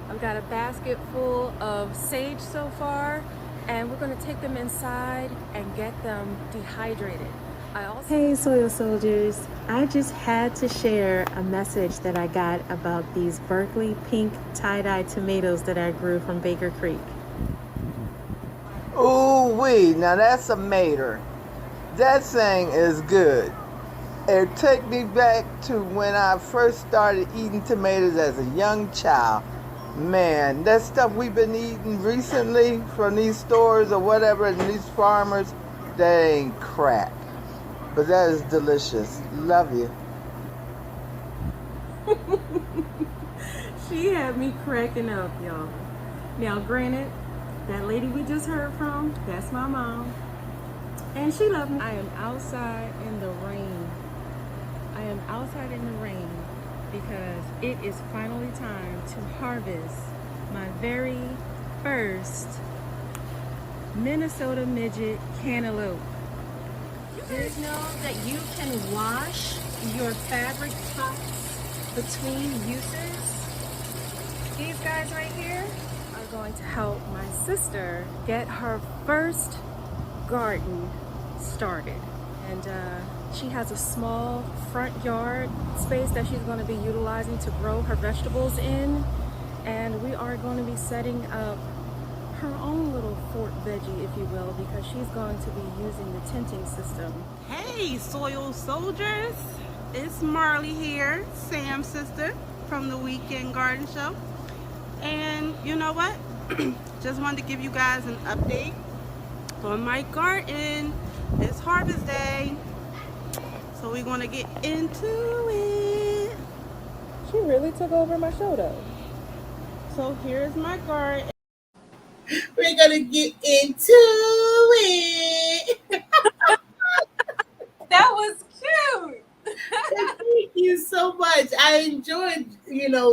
I've got a basket full of sage so far, and we're going to take them inside and get them dehydrated. Hey soil soldiers, I just had to share a message that I got about these Berkeley pink tie-dye tomatoes that I grew from Baker Creek. Ooh wee, now that's a mater. That thing is good. It took me back to when I first started eating tomatoes as a young child. Man, that stuff we've been eating recently from these stores or whatever and these farmers, that ain't crap. But that is delicious. Love you. She had me cracking up, y'all. Now, granted, that lady we just heard from, that's my mom. And she loved me. I am outside in the rain. Because it is finally time to harvest my very first Minnesota midget cantaloupe. You guys know that you can wash your fabric tops between uses? These guys right here are going to help my sister get her first garden started. And she has a small front yard space that she's going to be utilizing to grow her vegetables in. And we are going to be setting up her own little fort veggie, if you will, because she's going to be using the tenting system. Hey soil soldiers, it's Marley here, Sam's sister from the Weekend Garden Show. And you know what? Just wanted to give you guys an update on my garden. It's harvest day, so we're gonna get into it. She really took over my show though. So here's my garden. We're gonna get into it. That was cute. Thank you so much. I enjoyed,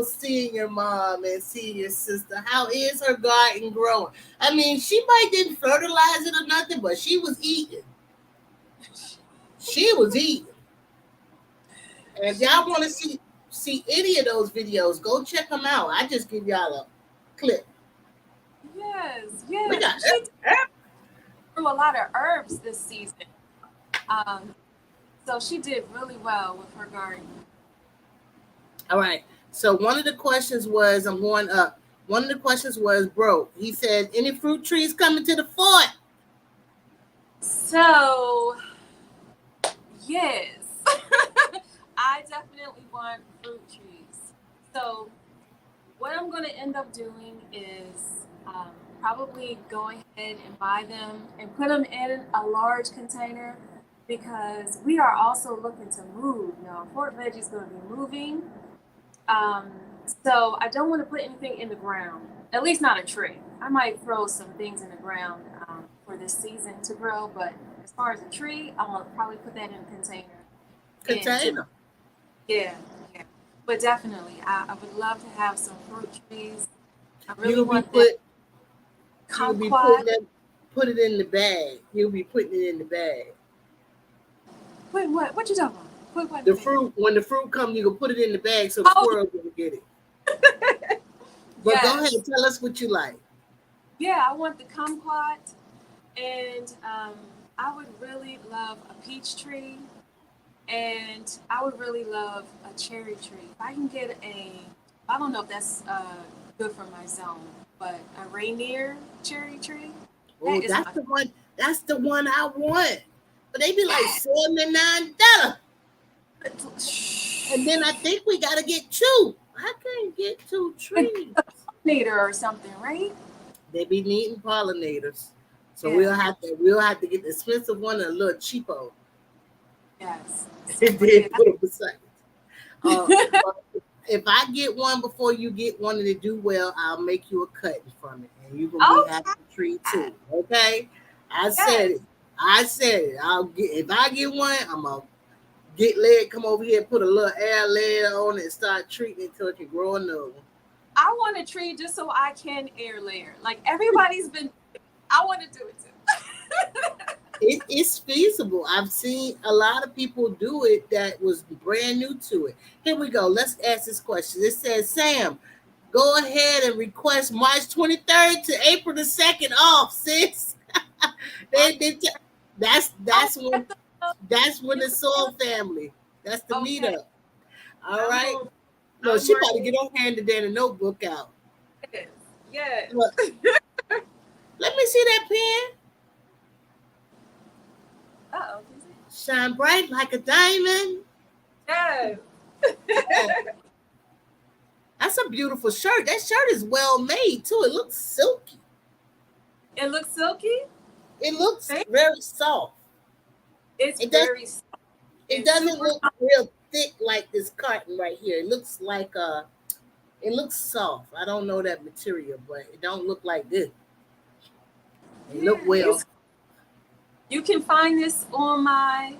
seeing your mom and seeing your sister. How is her garden growing? I mean, she might didn't fertilize it or nothing, but she was eating. She was eating. And if y'all want to see any of those videos, go check them out. I just give y'all a clip. Yes. We got She grew a lot of herbs this season. So she did really well with her garden. All right. So one of the questions was, I'm going up. One of the questions was, bro, he said, any fruit trees coming to the fort? So, yes. I definitely want fruit trees. So what I'm going to end up doing is probably going ahead and buy them and put them in a large container, because we are also looking to move. Now, Fort Veggie is going to be moving. So I don't want to put anything in the ground, at least not a tree. I might throw some things in the ground for this season to grow, but as far as a tree, I'll probably put that in a container. Container? Yeah. But definitely, I would love to have some fruit trees. I really want that kumquat. Put it in the bag. You'll be putting it in the bag. Wait, what? What you talking about? Put what in The bag? fruit, when the fruit comes, you can put it in the bag so the squirrels will get it. But Yes. Go ahead and tell us what you like. Yeah, I want the kumquat, and I would really love a peach tree, and I would really love a cherry tree. If I can get I don't know if that's good for my zone, but a Rainier cherry tree. Oh, that's the one I want. But they be like $79. And then I think we gotta get two. I can't get two trees. Pollinator or something, right? They be needing pollinators. So Yeah. we'll have to get the expensive one and a little cheapo. Yes. And then put them beside it. If I get one before you get one and they do well, I'll make you a cut from it. And you're gonna be happy to tree too. Okay, I said Yes. it. I said it. I'll get if I get one. I'm gonna get lead. Come over here, put a little air layer on it, and start treating it till it can grow another one. I want a tree just so I can air layer. Like everybody's been, I want to do it too. It's feasible. I've seen a lot of people do it that was brand new to it. Here we go. Let's ask this question. It says, Sam, go ahead and request March 23rd to April the 2nd off, sis. they Oh, that's when the it's Soul family. That's the okay. meetup. All I'm right. going. No, I'm she about to marking get her hand and a notebook out. this. Yes. Look, let me see that pen. Uh oh. Shine bright like a diamond. Yes. That's a beautiful shirt. That shirt is well made too. It looks silky. It looks silky. It looks Thank- very soft. It's It does. very soft. It It's doesn't super look real thick like this carton right here. It looks like It looks soft. I don't know that material, but it don't look like this. It look yeah. well. You can find this on my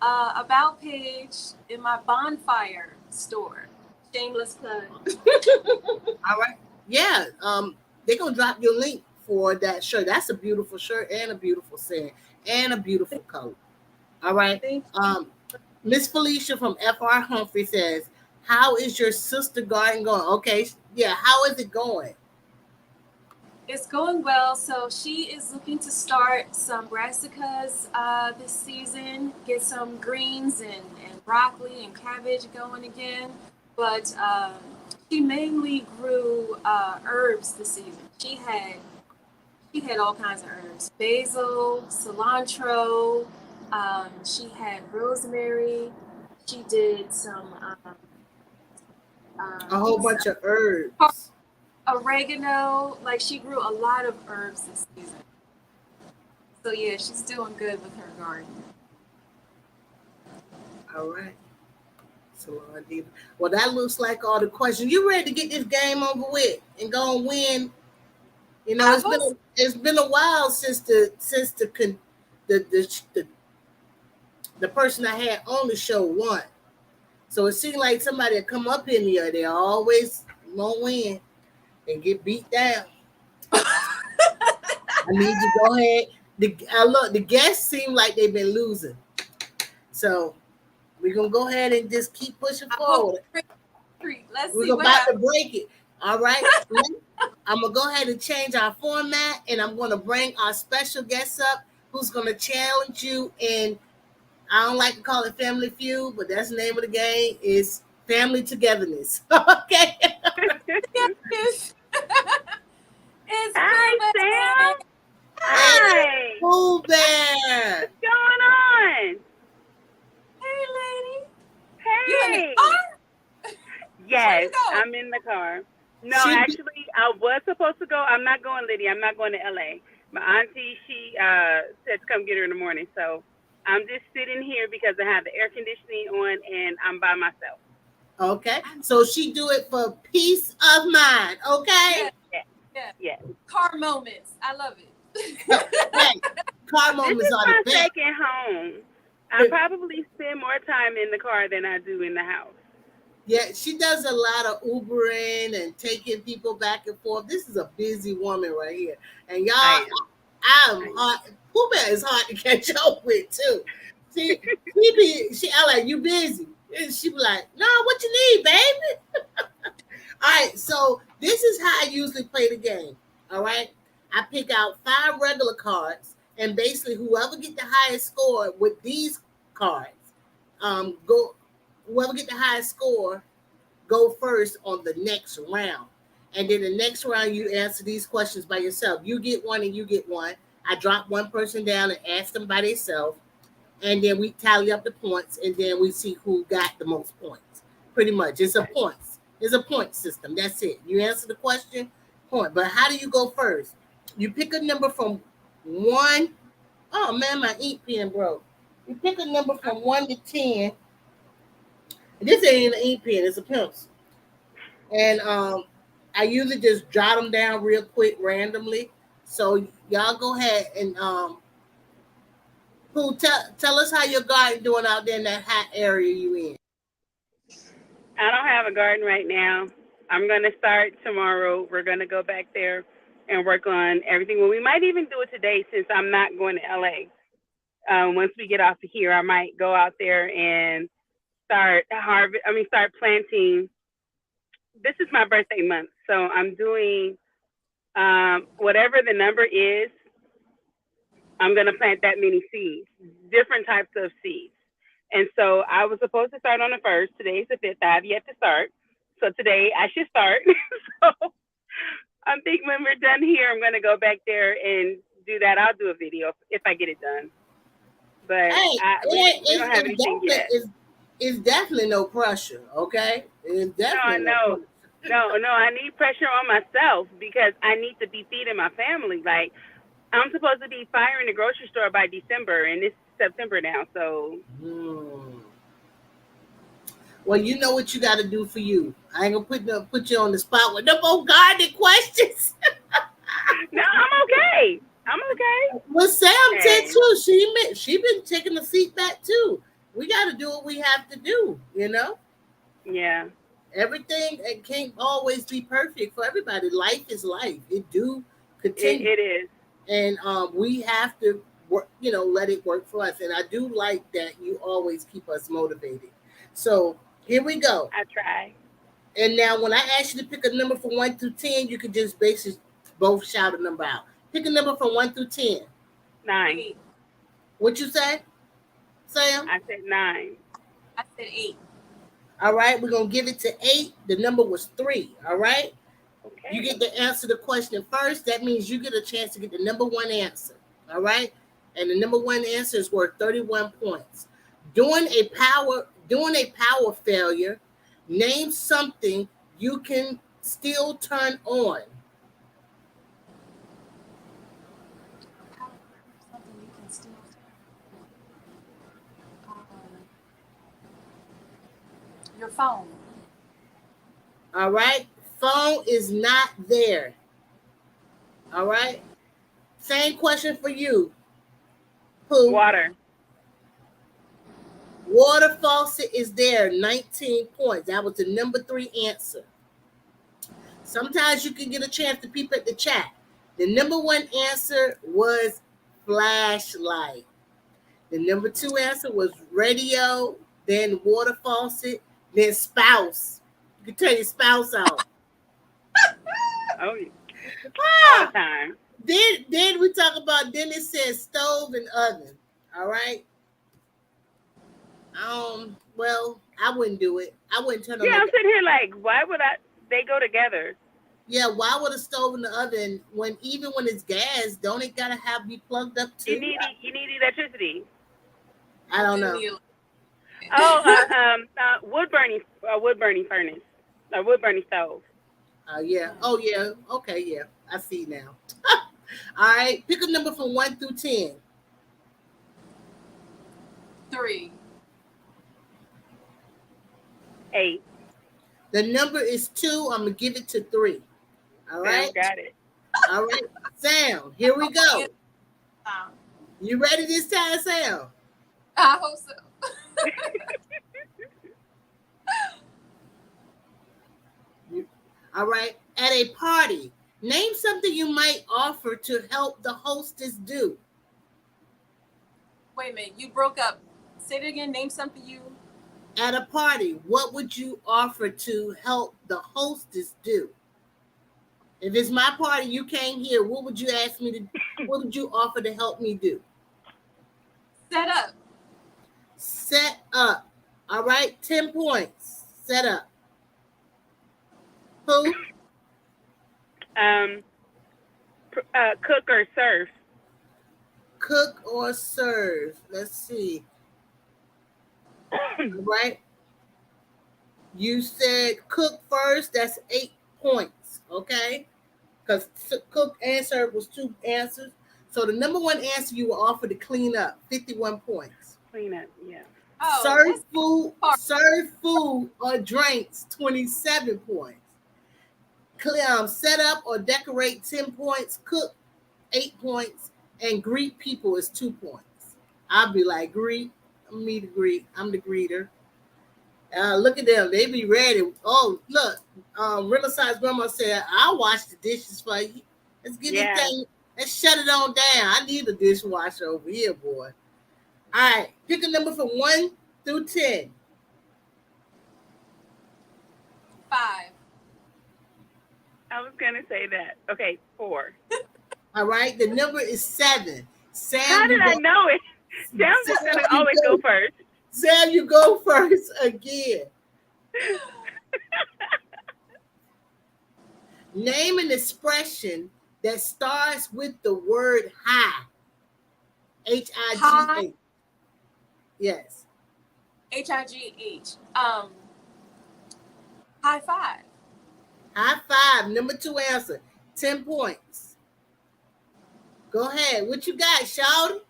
about page in my bonfire store. Shameless plug. All right. Yeah. They're gonna drop your link for that shirt. That's a beautiful shirt and a beautiful saying and a beautiful color. All right. Thank Um, Miss Felicia from FR Humphrey says, "How is your sister garden going?" Okay. Yeah. How is it going? It's going well. So she is looking to start some brassicas this season, get some greens and broccoli and cabbage going again. But she mainly grew herbs this season. She had all kinds of herbs: basil, cilantro. She had rosemary. She did some A whole what's bunch of herbs. oregano. Like she grew a lot of herbs this season. So yeah, she's doing good with her garden. All right. Salon Diva. Well, that looks like all the questions. You ready to get this game over with and go and win? You know, I was it's been a while since the the person I had on the show won. So it seemed like somebody that come up in here, they always won't win and get beat down. I need you to go ahead. The guests seem like they've been losing. So we're gonna go ahead and just keep pushing I booked forward. three. Let's see We're what about to happens. break it. All right. I'm gonna go ahead and change our format, and I'm gonna bring our special guest up, who's gonna challenge you. And I don't like to call it Family Feud, but that's the name of the game. Is family togetherness. Okay. Yes. It's Hi, Boo Sam. Bear. Hi. Pooh Bear. What's going on? Hey, lady. You in the Hey. car? Yes, Where you going? I'm in the car. No, She- actually, I was supposed to go. I'm not going, Lydia. I'm not going to LA. My auntie, she said to come get her in the morning. So I'm just sitting here because I have the air conditioning on and I'm by myself. Okay. So she do it for peace of mind. Okay. Yes. Car moments. I love it. Hey, car This moments is are my the best. second home. I probably spend more time in the car than I do in the house. Yeah, she does a lot of Ubering and taking people back and forth. This is a busy woman right here. And y'all, I I'm hard. Pooh Bear is hard to catch up with too. I like, you busy. And she be like, no, what you need, baby? All right, so this is how I usually play the game. All right. I pick out 5 regular cards, and basically whoever get the highest score with these cards, go whoever get the highest score go first on the next round. And then the next round you answer these questions by yourself. You get one and you get one. I drop one person down and ask them by themselves. And then we tally up the points, and then we see who got the most points. Pretty much. It's a points. It's a point system. That's it. You answer the question, point. But how do you go first? You pick a number from 1. Oh man, my ink pen broke. You pick a number from 1 to 10. This ain't an ink pen, it's a pencil. And I usually just jot them down real quick randomly. So y'all go ahead and who tell us how your garden doing out there in that hot area you in. I don't have a garden right now. I'm going to start tomorrow. We're going to go back there and work on everything. Well, we might even do it today since I'm not going to LA. Once we get off of here, I might go out there and start planting. This is my birthday month, so I'm doing whatever the number is. I'm going to plant that many seeds, different types of seeds. And so I was supposed to start on the 1st. Today's the 5th. I have yet to start. So today I should start. So I'm thinking when we're done here, I'm going to go back there and do that. I'll do a video if I get it done. But Hey, we don't have anything yet. It's definitely no pressure, okay? It's definitely no. I need pressure on myself because I need to be feeding my family. Like, I'm supposed to be firing the grocery store by December, and it's September now, so. Well, you know what you got to do for you. I ain't gonna put you on the spot with no more gardening questions. No, I'm okay. Well, Sam said too. She been taking the feedback too. We got to do what we have to do. You know. Yeah. Everything, it can't always be perfect for everybody. Life is life. It do continue. It is. And we have to work, let it work for us. And I do like that you always keep us motivated. So here we go. I try. And now when I ask you to pick a number from 1 through 10, you can just basically both shout a number out. Pick a number from 1 through 10. 9. What you say, Sam? I said 9. I said 8. All right, we're going to give it to 8. The number was 3, all right? Okay. You get to answer the question first. That means you get a chance to get the number 1 answer, all right? And the number 1 answer is worth 31 points. During a power failure, name something you can still turn on. Something you can still. Your phone. All right? Phone is not there. All right? Same question for you. Who? Water. Water faucet is there, 19 points. That was the number 3 answer. Sometimes you can get a chance to peep at the chat. The number 1 answer was flashlight. The number 2 answer was radio, then water faucet, then spouse. You can turn your spouse out. Oh, yeah. All the time. Then we talk about, then it says stove and oven. All right. Well, I wouldn't do it. I wouldn't turn on. Yeah, I'm sitting here like, why would they go together? Yeah, why would a stove and the oven, even when it's gas, don't it gotta be plugged up too? You need electricity. I don't know. Wood burning furnace, a wood burning stove. Yeah. Oh yeah. Okay. Yeah. I see now. All right. Pick a number from 1 through 10. 3. 8. The number is 2. I'm gonna give it to 3. All right. Sam got it. All right. Sam, here we go. You ready this time, Sam? I hope so. All right. At a party, name something you might offer to help the hostess do. Wait a minute. You broke up. Say it again. Name something you. At a party, what would you offer to help the hostess do? If it's my party, you came here, what would you ask me to, what would you offer to help me do? Set up. Set up. All right, 10 points. Set up. Who? Cook or serve. Cook or serve. Let's see. Right? You said cook first. That's 8 points. Okay? Because cook and serve was 2 answers. So the number 1 answer you were offered to clean up, 51 points. Clean up, yeah. Oh, serve food or drinks, 27 points. Set up or decorate, 10 points. Cook 8 points, and greet people is 2 points. I'll be like, greet, me to greet. I'm the greeter. Look at them. They be ready. Oh, look. Renaissance Grandma said, I'll wash the dishes for you. Let's get this thing. Let's shut it on down. I need a dishwasher over here, boy. All right. Pick a number from 1 through 10. 5. I was going to say that. Okay, 4. All right. The number is 7. Sam, how did I know it? Sam's just going to always go first. Sam, you go first again. Name an expression that starts with the word hi. H-I-G-H. Yes. H-I-G-H. High five. High five. Number 2 answer. 10 points. Go ahead. What you got, Shawty?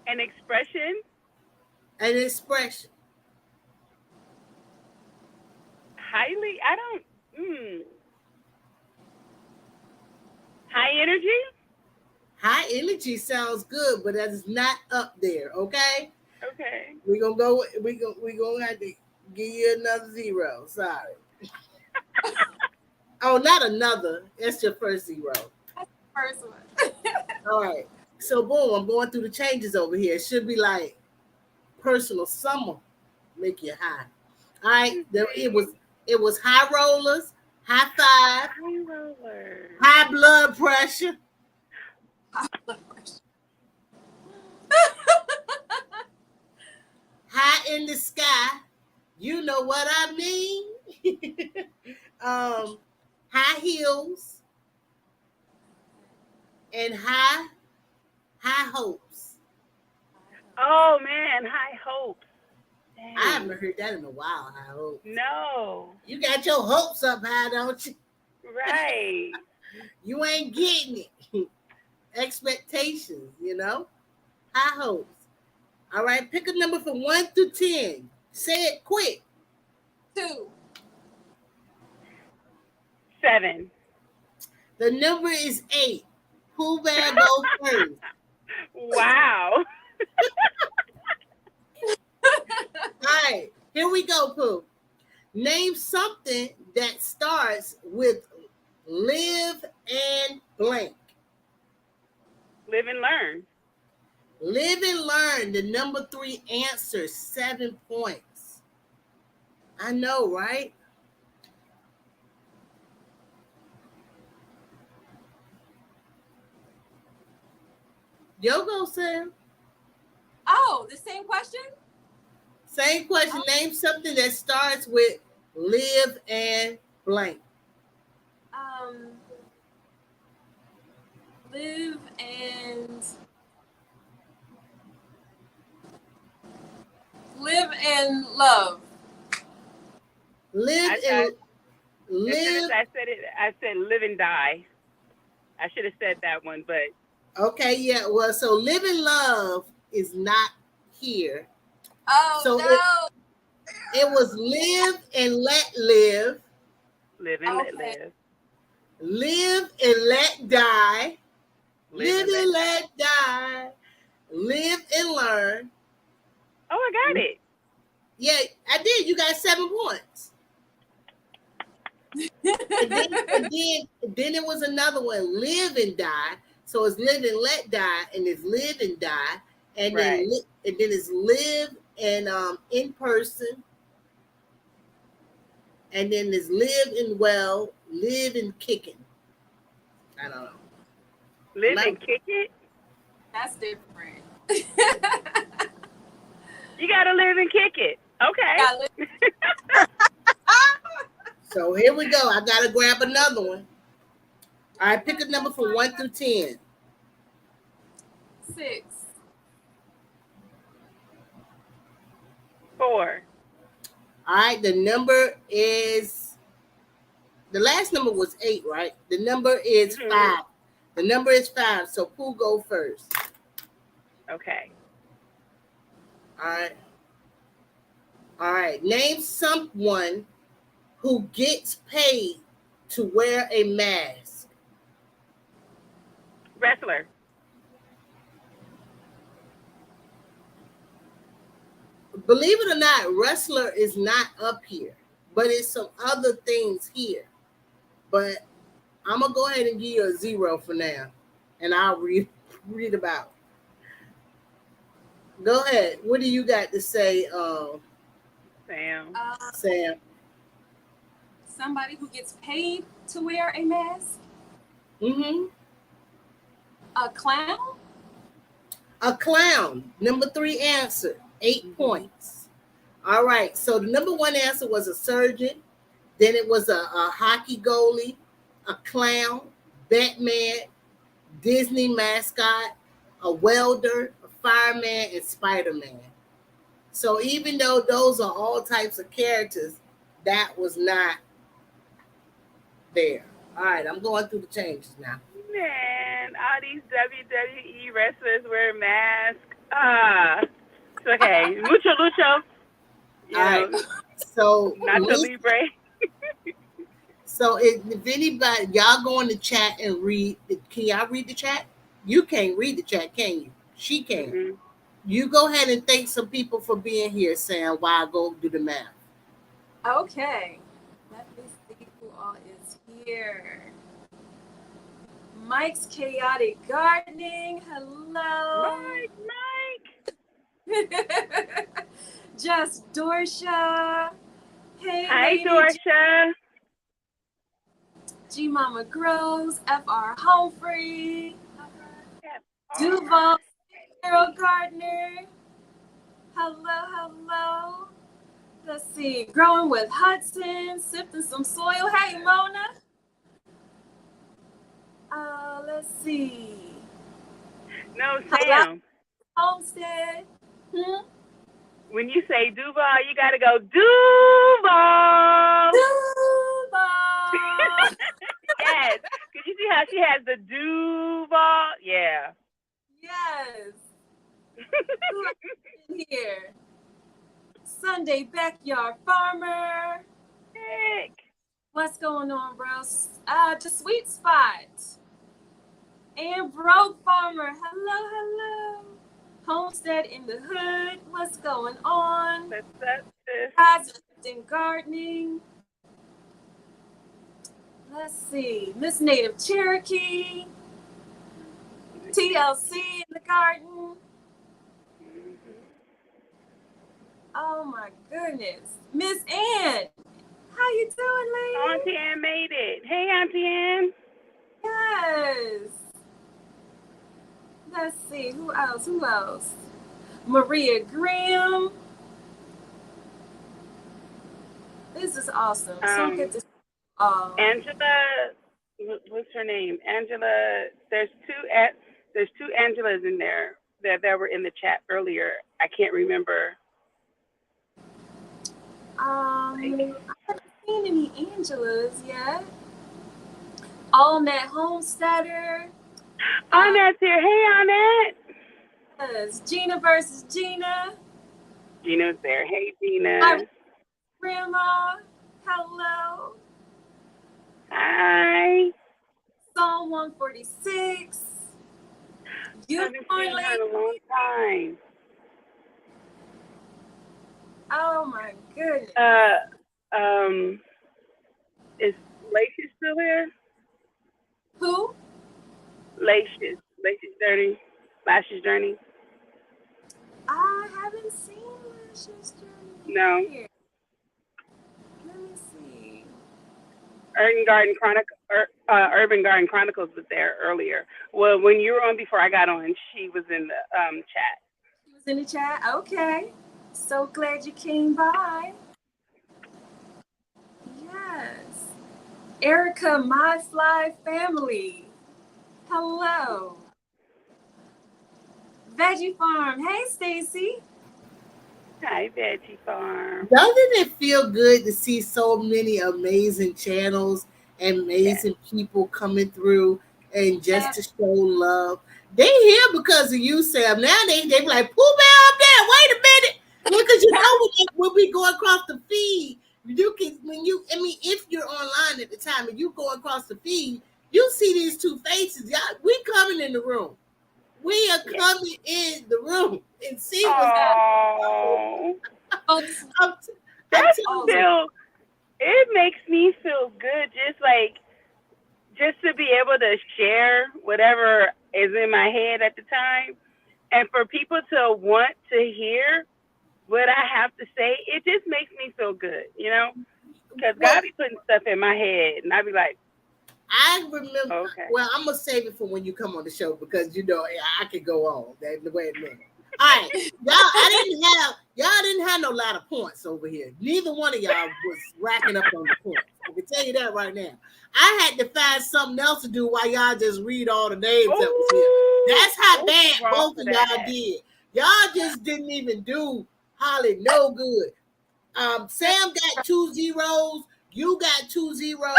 An expression? An expression. Highly, I don't, high energy? High energy sounds good, but that is not up there, okay? Okay. We're gonna have to give you another 0. Sorry. Oh, not another. That's your first 0. First one. All right. So boom, I'm going through the changes over here. It should be like personal summer, make you high. All right. It was high rollers, high five, High roller. high blood pressure. High in the sky. You know what I mean. High heels and high hopes. Oh man, high hopes. Dang. I haven't heard that in a while, high hopes. No. You got your hopes up high, don't you? Right. You ain't getting it. Expectations, you know? High hopes. All right, pick a number from 1 through 10. Say it quick. 2. 7. The number is 8. Pooh Bear goes first. Wow. All right, here we go, Pooh. Name something that starts with live and blank. Live and learn. Live and learn. The number 3 answer, 7 points. I know, right? Yo go, Sam. Oh, the same question? Same question. Name something that starts with live and blank. Live and love. Live and live. I said live and die. I should have said that one, but okay, yeah. Well, so live and love is not here. Oh so no! It was live and let live. Live and let live. Live and let die. Live and let die. Live and learn. Oh, I got it. Yeah, I did. You got 7 points. and then it was another one, live and die. So it's live and let die, and it's live and die, and then it's live and in person, and then it's live and well, live and kicking. I don't know. Live and kick it? That's different. You gotta live and kick it. Okay. So here we go. I gotta grab another one. All right, pick a number from 1 through 10. 6. 4. All right, the last number was 8, right? The number is 5. The number is 5, so Pooh go first. Okay. All right. Name someone who gets paid to wear a mask. Wrestler. Believe it or not, wrestler is not up here, but it's some other things here. But I'm gonna go ahead and give you a 0 for now, and I'll read about. Go ahead. What do you got to say, Sam. Sam? Somebody who gets paid to wear a mask. Mm-hmm. A clown. A clown. Number 3 answer. 8 points. All right. So the number 1 answer was a surgeon. Then it was a hockey goalie, a clown, Batman, Disney mascot, a welder, a fireman, and Spider-Man. So even though those are all types of characters, that was not there. All right, I'm going through the changes now. Man, all these WWE wrestlers wear masks. It's okay. Mucho lucho. You All know, right. So Nacho Libre. So if anybody, y'all go in the chat and read. Can y'all read the chat? You can't read the chat, can you? She can. Mm-hmm. You go ahead and thank some people for being here, Sam, while I go do the math. Okay. Let me see who all is here. Mike's Chaotic Gardening. Hello. Mike. Just Dorsha. Hey, hi, lady. Dorsha. G Mama Grows. FR Humphrey. Duval Carol Gardner. Hello. Let's see. Growing with Hudson. Sifting some soil. Hey, Mona. Let's see. No, Sam. Homestead. When you say Duval, you got to go Duval. Duval. Yes. Could you see how she has the Duval? Yeah. Yes. Here. Sunday Backyard Farmer. Heck. What's going on, bros? The Sweet Spot. And Broke Farmer. Hello. Homestead in the Hood. What's going on? Guys in gardening. Let's see. Miss Native Cherokee. TLC in the garden. Oh my goodness. Miss Ann. How you doing, lady? Auntie Ann made it. Hey, Auntie Ann. Yes. Let's see. Who else? Maria Graham. This is awesome. So good to see you all. Angela, what's her name? Angela. There's two Angelas in there that were in the chat earlier. I can't remember. I haven't seen any Angelas yet. Allnet Homesteader. Annette's here. Hey, Annette. Yes. Gina versus Gina. Gina's there. Hey, Gina. Hi, Grandma. Hello. Hi. Psalm 146. I haven't seen her in a long time. Oh my goodness. Is Lacey still here? Who? Lacey's Journey. Lashes Journey. I haven't seen Lashes Journey. No. Here. Let me see. Urban Garden Chronicles was there earlier. Well, when you were on before I got on, she was in the chat. She was in the chat? Okay. So glad you came by. Yes. Erica, My Fly Family. Hello. Veggie Farm. Hey, Stacy. Hi, Veggie Farm. Doesn't it feel good to see so many amazing channels and amazing people coming through and just to show love? They here because of you, Sam. Now they be like, Pooh Bear up there. Wait a minute. Because you know when we go across the feed, you can if you're online at the time and you go across the feed, You see these two faces, y'all. We coming in the room. We are coming in the room and see what's Oh, Folks, I'm that telling you. feel. It makes me feel good, just to be able to share whatever is in my head at the time, and for people to want to hear what I have to say. It just makes me feel good, because Well, God be putting stuff in my head, and I be like, I remember. okay. Well, I'm gonna save it for when you come on the show because I could go on. Wait a minute. All right, y'all didn't have no lot of points over here. Neither one of y'all was racking up on the points. I can tell you that right now. I had to find something else to do while y'all just read all the names that was here. That's how bad both of y'all did. Y'all just didn't even do Holly no good. Sam got 2 zeros. You got 2 zeros.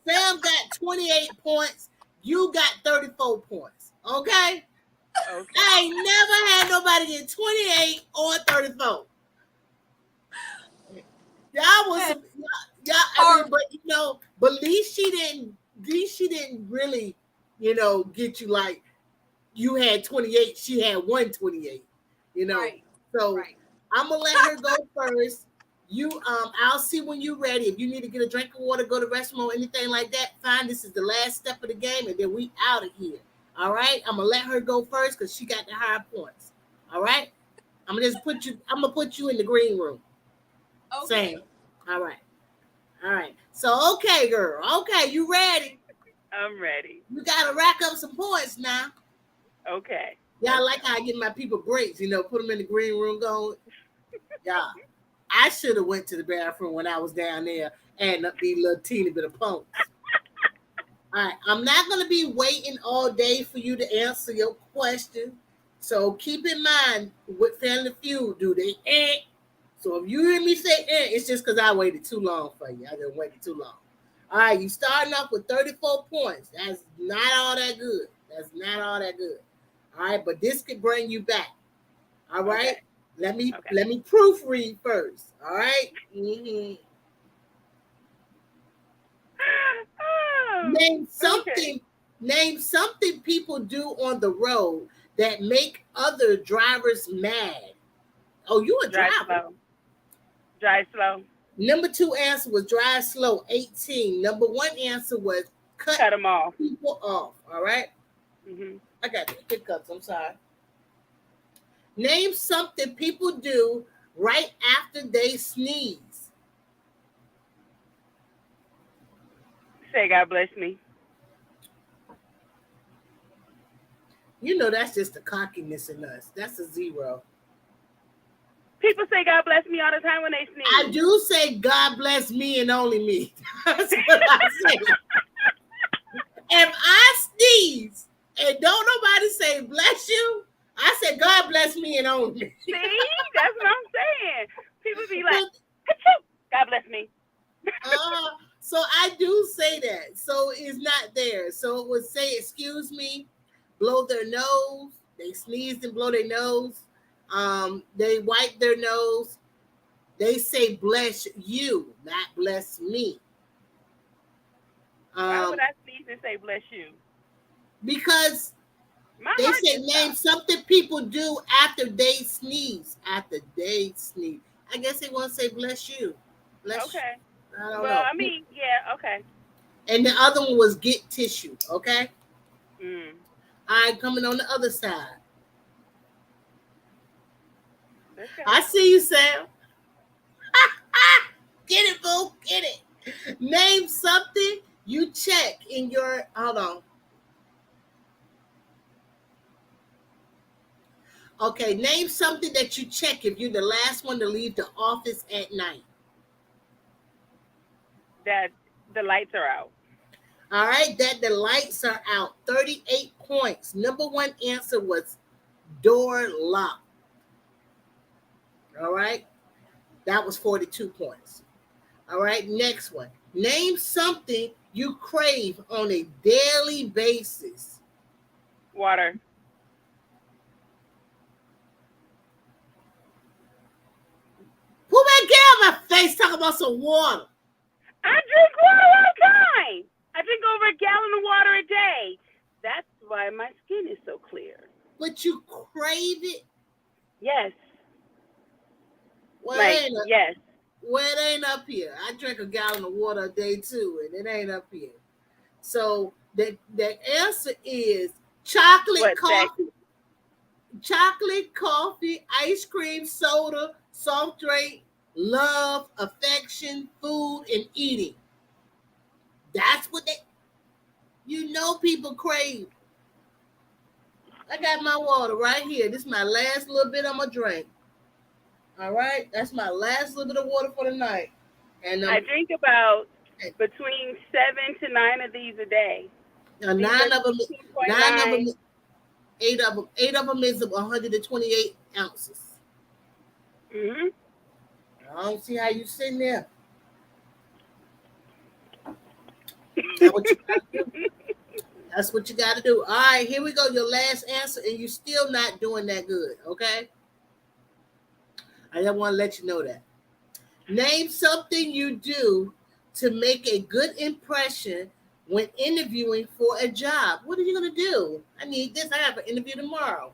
Sam got 28 points. You got 34 points. Okay? I ain't never had nobody get 28 or 34. Y'all was y'all. I mean, but at least she didn't really, get you like you had 28. She had 128. Right. So Right. I'm gonna let her go first. I'll see when you're ready. If you need to get a drink of water, go to the restroom or anything like that, fine. This is the last step of the game, and then we out of here. All right. I'm gonna let her go first because she got the higher points. All right. I'm gonna put you in the green room. Okay. Sam. All right. All right. So okay, girl. Okay, you ready? I'm ready. You gotta rack up some points now. Okay. Y'all like how I give my people breaks, put them in the green room going. Yeah. I should have went to the bathroom when I was down there and up these little teeny bit of punks. All right, I'm not going to be waiting all day for you to answer your question. So keep in mind what Family Feud do. They So if you hear me say it's just because I waited too long for you. I just waited too long. All right, you starting off with 34 points. That's not all that good. All right, but this could bring you back. All right. Okay. Let me proofread first. All right. Name something people do on the road that make other drivers mad. Oh, you a driver. Drive slow. Number 2 answer was drive slow, 18. Number 1 answer was cut them off. people off. All right. Mm-hmm. I got the hiccups. I'm sorry. Name something people do right after they sneeze. Say God bless me. That's just the cockiness in us. That's a 0. People say God bless me all the time when they sneeze. I do say God bless me and only me. That's what I say. If I sneeze and don't nobody say bless you, I say God bless me and only me. See? That's what I'm saying. People be like, God bless me. So I do say that. So it's not there. So it would say, excuse me, blow their nose. They sneezed and blow their nose. They wipe their nose. They say bless you, not bless me. Why would I sneeze and say bless you? Because they say name something people do after they sneeze. After they sneeze. I guess they want to say bless you. Bless you. I don't know. I mean, yeah, okay. And the other one was get tissue, okay? Mm. All right, coming on the other side. I see you, Sam. Get it, boo. Get it. Name something you check in your... Hold on. Okay, name something that you check if you're the last one to leave the office at night. That the lights are out. All right, that the lights are out. 38 points. Number 1 answer was door lock. All right, that was 42 points. All right, next one. Name something you crave on a daily basis. Water. Who may get on my face talking about some water? I drink water all the time. I drink over a gallon of water a day. That's why my skin is so clear. But you crave it? Yes. Well, Like, yes. Well, it ain't up here. I drink a gallon of water a day too, and it ain't up here. So the answer is chocolate coffee, ice cream, soda, soft drink, love, affection, food, and eating. That's what people crave. I got my water right here. This is my last little bit I'm gonna drink. All right, that's my last little bit of water for the night. And I drink about between 7 to 9 of these a day. Nine of them, 8 of them is 128 ounces. Mhm. I don't see how you sitting there. That's what you gotta do. That's what you got to do. All right, here we go. Your last answer, and you're still not doing that good, okay? I just want to let you know that. Name something you do to make a good impression when interviewing for a job. What are you going to do? I need this. I have an interview tomorrow.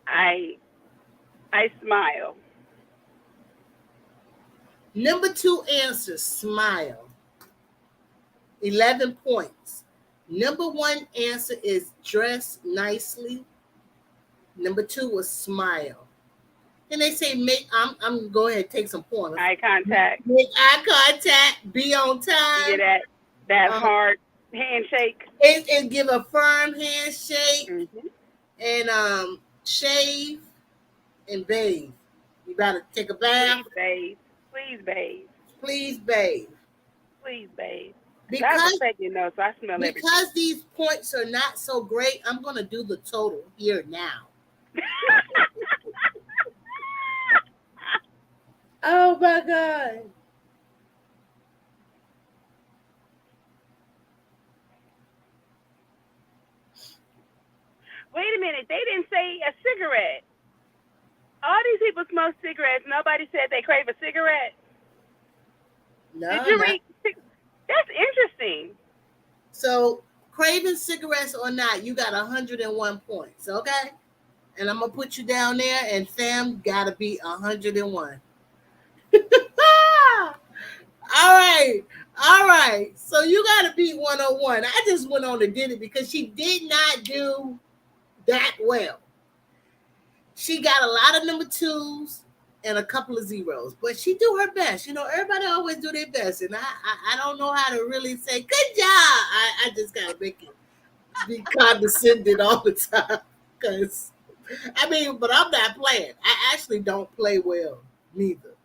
I smile. Number 2 answer, smile. 11 points. Number 1 answer is dress nicely. Number 2 was smile. And they say I'm gonna go ahead and take some points. Eye contact. Make eye contact. Be on time. You get that hard handshake. And give a firm handshake. Mm-hmm. And shave and bathe. You gotta take a bath. Please bathe. Please bathe. Please bathe. Because so I smell everything. Because these points are not so great, I'm gonna do the total here now. Oh my God. Wait a minute. They didn't say a cigarette. All these people smoke cigarettes. Nobody said they crave a cigarette. No. Did you read? That's interesting. So, craving cigarettes or not, you got 101 points, okay? And I'm going to put you down there, and Sam got to be 101. All right. So, you got to beat 101. I just went on and did it because she did not do that well. She got a lot of number 2s and a couple of zeros, but she do her best. You know, everybody always do their best, and I don't know how to really say good job. I just gotta make it be condescending all the time, because but I'm not playing. I actually don't play well neither.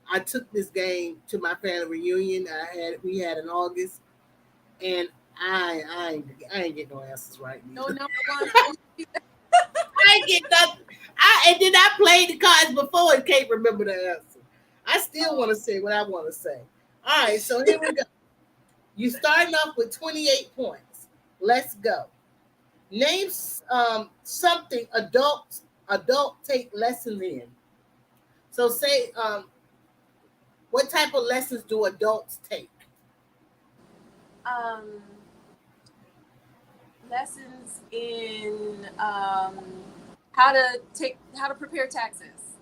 I took this game to my family reunion we had in August, and I ain't get no answers right. No number one. I ain't get nothing. And then I played the cards before and can't remember the answer. I still want to say what I want to say. All right, so here we go. You starting off with 28 points. Let's go. Name something adults take lessons in. So say, what type of lessons do adults take? Lessons in how to prepare taxes.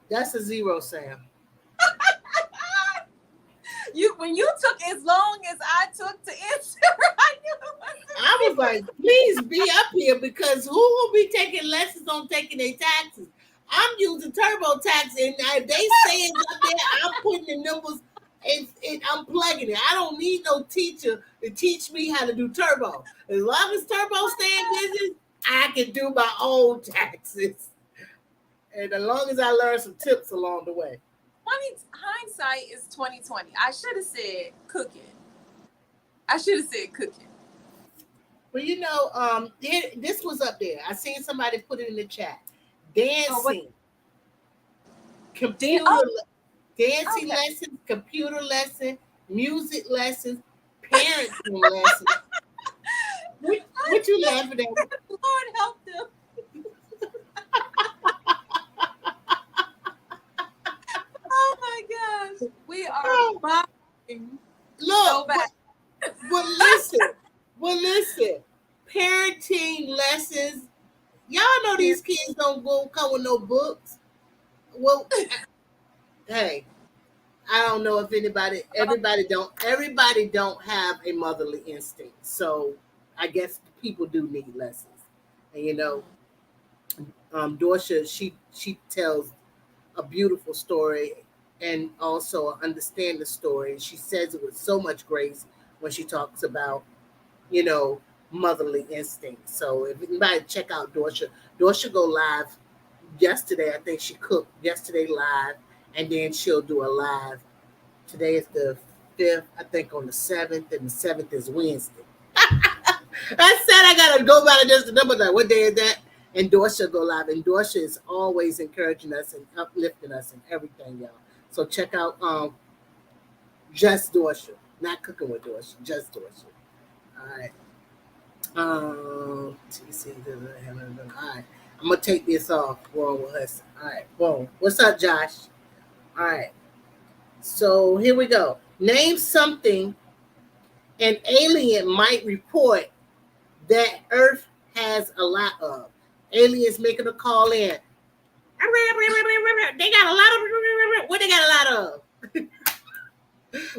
That's a 0, Sam. When you took as long as I took to answer, I was like, please be up here, because who will be taking lessons on taking their taxes? I'm using TurboTax, and they say it's up there. I'm putting the numbers, and I'm plugging it. I don't need no teacher to teach me how to do Turbo. As long as Turbo stay in business, I can do my own taxes. And as long as I learn some tips along the way. Hindsight is 2020. I should have said cooking. Well, you know, this was up there. I seen somebody put it in the chat. Dancing. Dancing lessons, computer lessons, music lessons, parenting lessons. What you laughing at? Lord help them. We are bombing so Look, bad. but listen. Parenting lessons. Y'all know these kids don't go come with no books. Well, hey, I don't know if everybody don't have a motherly instinct. So I guess people do need lessons. And Dorsha, she tells a beautiful story and also understand the story. She says it with so much grace when she talks about, you know, motherly instinct. So if anybody check out Dorsha go live yesterday. I think she cooked yesterday live, and then she'll do a live. Today is the 5th, I think on the 7th, and the 7th is Wednesday. I said I gotta go by just the number. Like, what day is that? And Dorsha go live, and Dorsha is always encouraging us and uplifting us and everything, y'all. So check out just Dorsha, not cooking with Dorsha, just Dorsha. All right. TC. All right. I'm gonna take this off. Wrong with us. All right. Boom. What's up, Josh? All right. So here we go. Name something an alien might report that Earth has a lot of. Aliens making a call in. They got a lot of. What they got a lot of?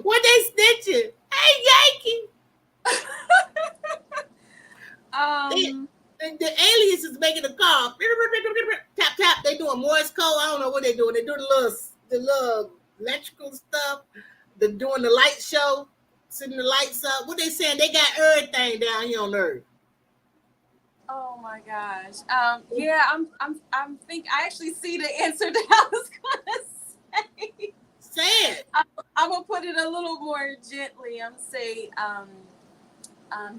What they snitching? Hey, Yankee. The aliens is making a call. Tap tap. They doing Morse code. I don't know what they doing. They doing the little electrical stuff. They're doing the light show, setting the lights up. What they saying? They got everything down here on Earth. Oh my gosh. Yeah, I'm think I actually see the answer that I was gonna say. Say it. I'm gonna put it a little more gently. I'm say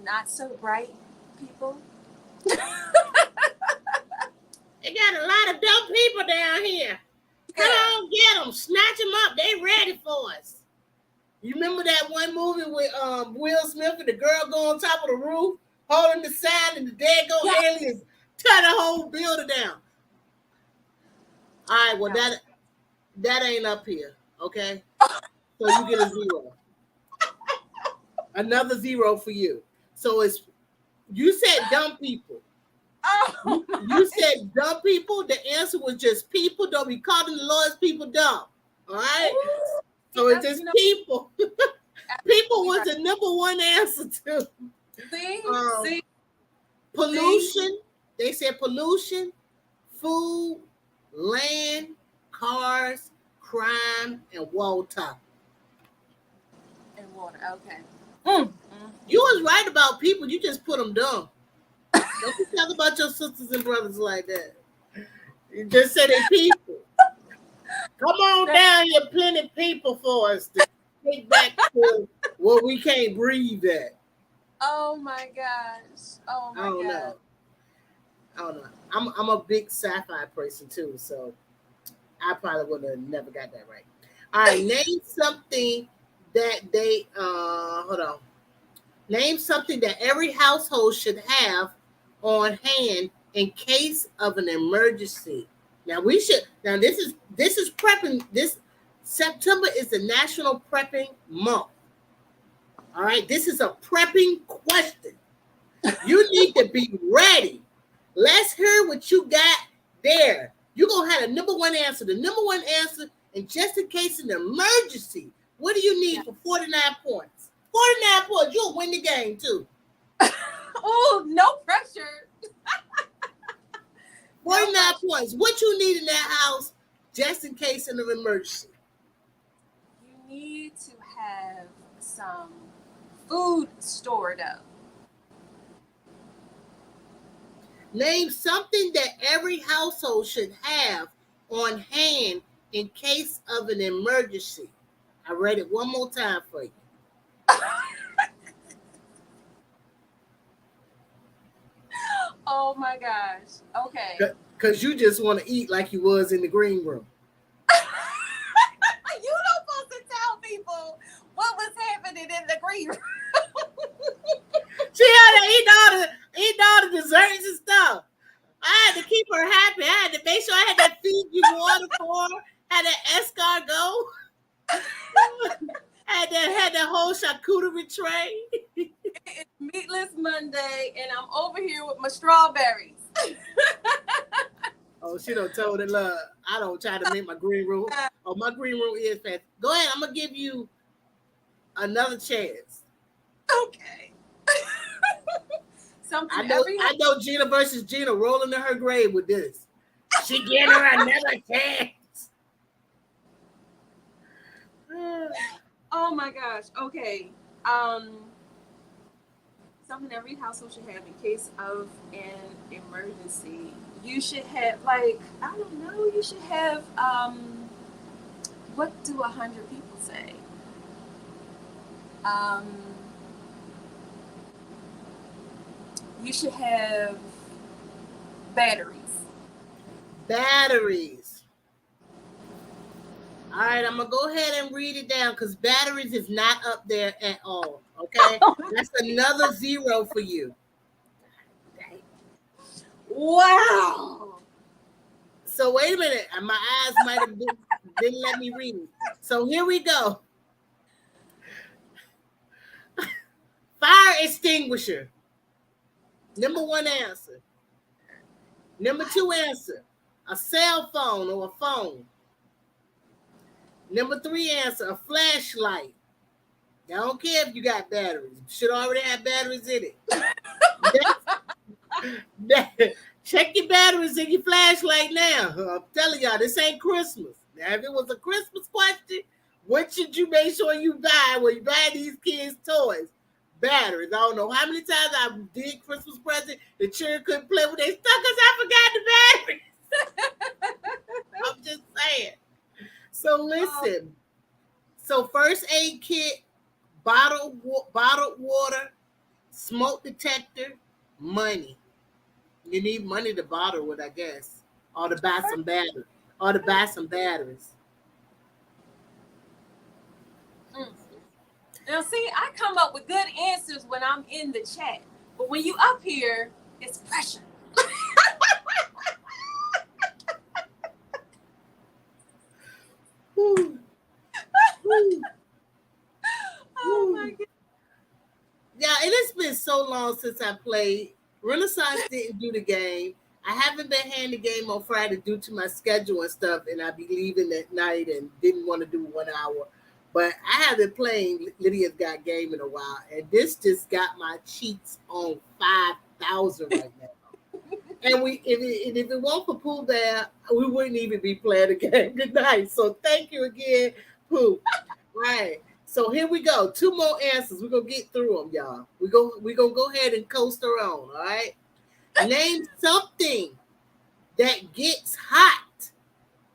not so bright people. They got a lot of dumb people down here. Come on, get them, snatch them up. They ready for us. You remember that one movie with Will Smith and the girl go on top of the roof, holding the sign, and the daggone aliens tear the whole building down. All right, well that ain't up here, okay? So you get a 0. Another 0 for you. So you said dumb people. Oh, you said dumb people. The answer was just people. Don't be calling the lawyers people dumb. All right. Ooh, so it's just people. People was the number one answer too. See? Pollution. They said pollution, food, land, cars, crime, and water. And water. Okay. You was right about people. You just put them dumb. Don't you talk about your sisters and brothers like that. You just said they people. Come on down, you plenty people for us to take back to where we can't breathe at. Oh my gosh. Oh my God. I don't know. I'm a big sci-fi person too, so I probably would have never got that right. All right, name something that hold on. Name something that every household should have on hand in case of an emergency. Now this is prepping. This September is the National Prepping Month. All right, this is a prepping question. You need to be ready. Let's hear what you got there. You're gonna have the number one answer. The number one answer, and just in case of an emergency, what do you need for 49 points? 49 points, you'll win the game too. Oh, no pressure. 49 points. What you need in that house just in case of an emergency? You need to have some food stored up. Name something that every household should have on hand in case of an emergency. I read it one more time for you. Oh my gosh. Okay. Because you just want to eat like you was in the green room. You don't supposed to tell people what was happening in the green room. She had to eat all the desserts and stuff. I had to keep her happy. I had to make sure I had that Fiji water for her, had that escargot. charcuterie tray. It's Meatless Monday, and I'm over here with my strawberries. Oh, she done told it, love. I don't try to make my green room. Oh, my green room is fast. Go ahead. I'm going to give you another chance. Okay. Something I know Gina versus Gina rolling in her grave with this. She getting her another chance. Oh my gosh. Okay. Something every household should have in case of an emergency. You should have, like, I don't know, you should have, what do 100 people say? You should have batteries. Batteries. All right, I'm going to go ahead and read it down because batteries is not up there at all. Okay? That's another 0 for you. Wow. So wait a minute. My eyes might have didn't let me read. So here we go. Fire extinguisher. Number 1 answer. Number 2 answer. A cell phone or a phone. Number 3 answer. A flashlight. I don't care if you got batteries. You should already have batteries in it. Check your batteries in your flashlight now. I'm telling y'all, this ain't Christmas. Now, if it was a Christmas question, what should you make sure you buy when you buy these kids' toys? Batteries. I don't know how many times I did Christmas present. The children couldn't play with their stuff because I forgot the batteries. I'm just saying. So listen. So first aid kit, bottled water, smoke detector, money. You need money to bottle with, I guess, or to buy some batteries. Now, see, I come up with good answers when I'm in the chat, but when you up here, it's pressure. Oh my God. Yeah, it has been so long since I played. Renaissance didn't do the game. I haven't been handing the game on Friday due to my schedule and stuff, and I'd be leaving at night and didn't want to do 1 hour. But I haven't played Lydia's Got Game in a while, and this just got my cheeks on 5,000 right now. And if it weren't for Pooh Bear, we wouldn't even be playing the game. Good night. So thank you again, Pooh. Right. So here we go. 2 more answers. We're gonna get through them, y'all. We're gonna go ahead and coast her on. All right. Name something that gets hot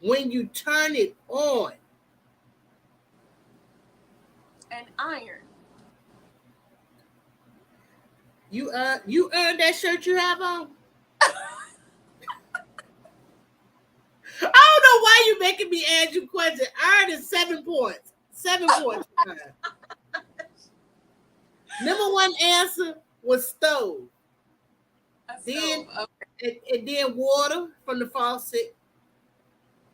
when you turn it on. An iron. You earned that shirt you have on. I don't know why you making me ask you questions. Earned is 7 points. 7 points. Number 1 answer was stove. Then and then water from the faucet.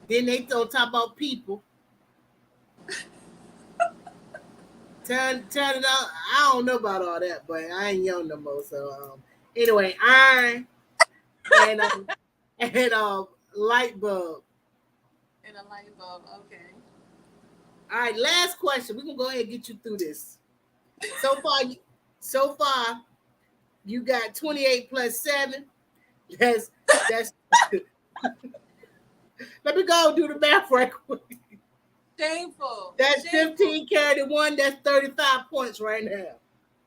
Then they don't talk about people. Turn it on. I don't know about all that, but I ain't young no more. So anyway, iron and light bulb. And a light bulb. Okay. All right, last question. We're gonna go ahead and get you through this. So far, you got 28 plus 7. That's let me go and do the math right quick. Shameful. That's 15 carried 1. That's 35 points right now.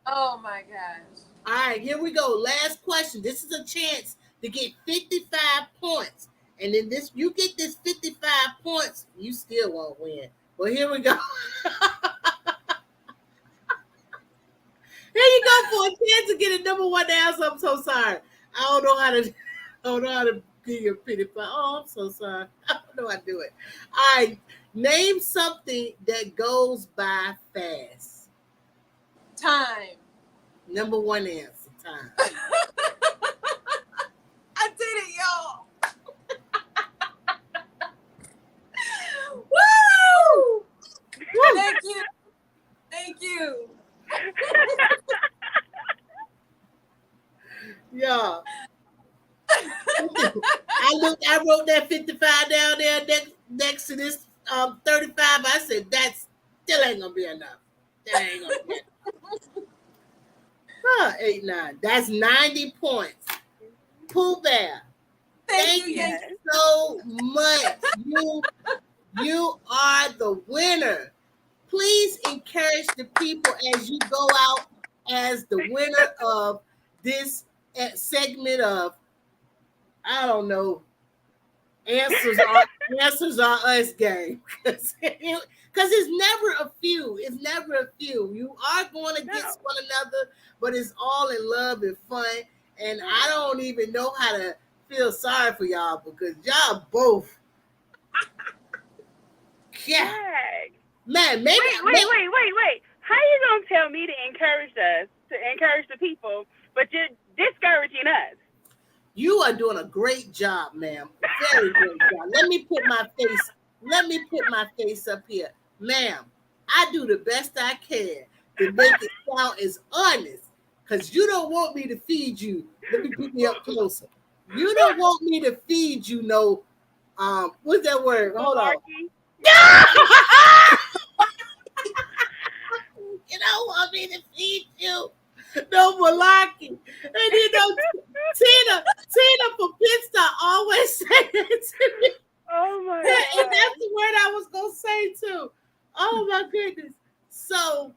Oh my gosh. All right, here we go. Last question. This is a chance to get 55 points. And then you get this 55 points, you still won't win. But here we go. Here you go for a chance to get a number 1 answer. I'm so sorry. I don't know how to give you a 55. Oh, I'm so sorry. I don't know how to do it. All right. Name something that goes by fast. Time. Number 1 answer, time. I did it, y'all. Woo! Thank you. Yeah. I wrote that 55 down there next to this 35. I said that still ain't gonna be enough. That ain't gonna be enough. 8, 9. That's 90 points. Pooh Bear. Thank you Yes. so much. You are the winner. Please encourage the people as you go out as the winner of this segment of, I don't know, answers are us game. Because it's never a few. It's never a few. You are going against one another, but it's all in love and fun. And I don't even know how to feel sorry for y'all because y'all both. Yeah. Man, maybe. Wait. How you gonna tell me to encourage the people, but you're discouraging us? You are doing a great job, ma'am. Very great job. Let me put my face up here. Ma'am, I do the best I can to make it sound as honest. Because you don't want me to feed you. Let me put me up closer. You don't want me to feed you no what's that word? Hold on. You don't want me to feed you no malarkey. And you know, Tina from Pitstar always say that to me. Oh my God. And that's the word I was gonna say too. Oh my goodness. So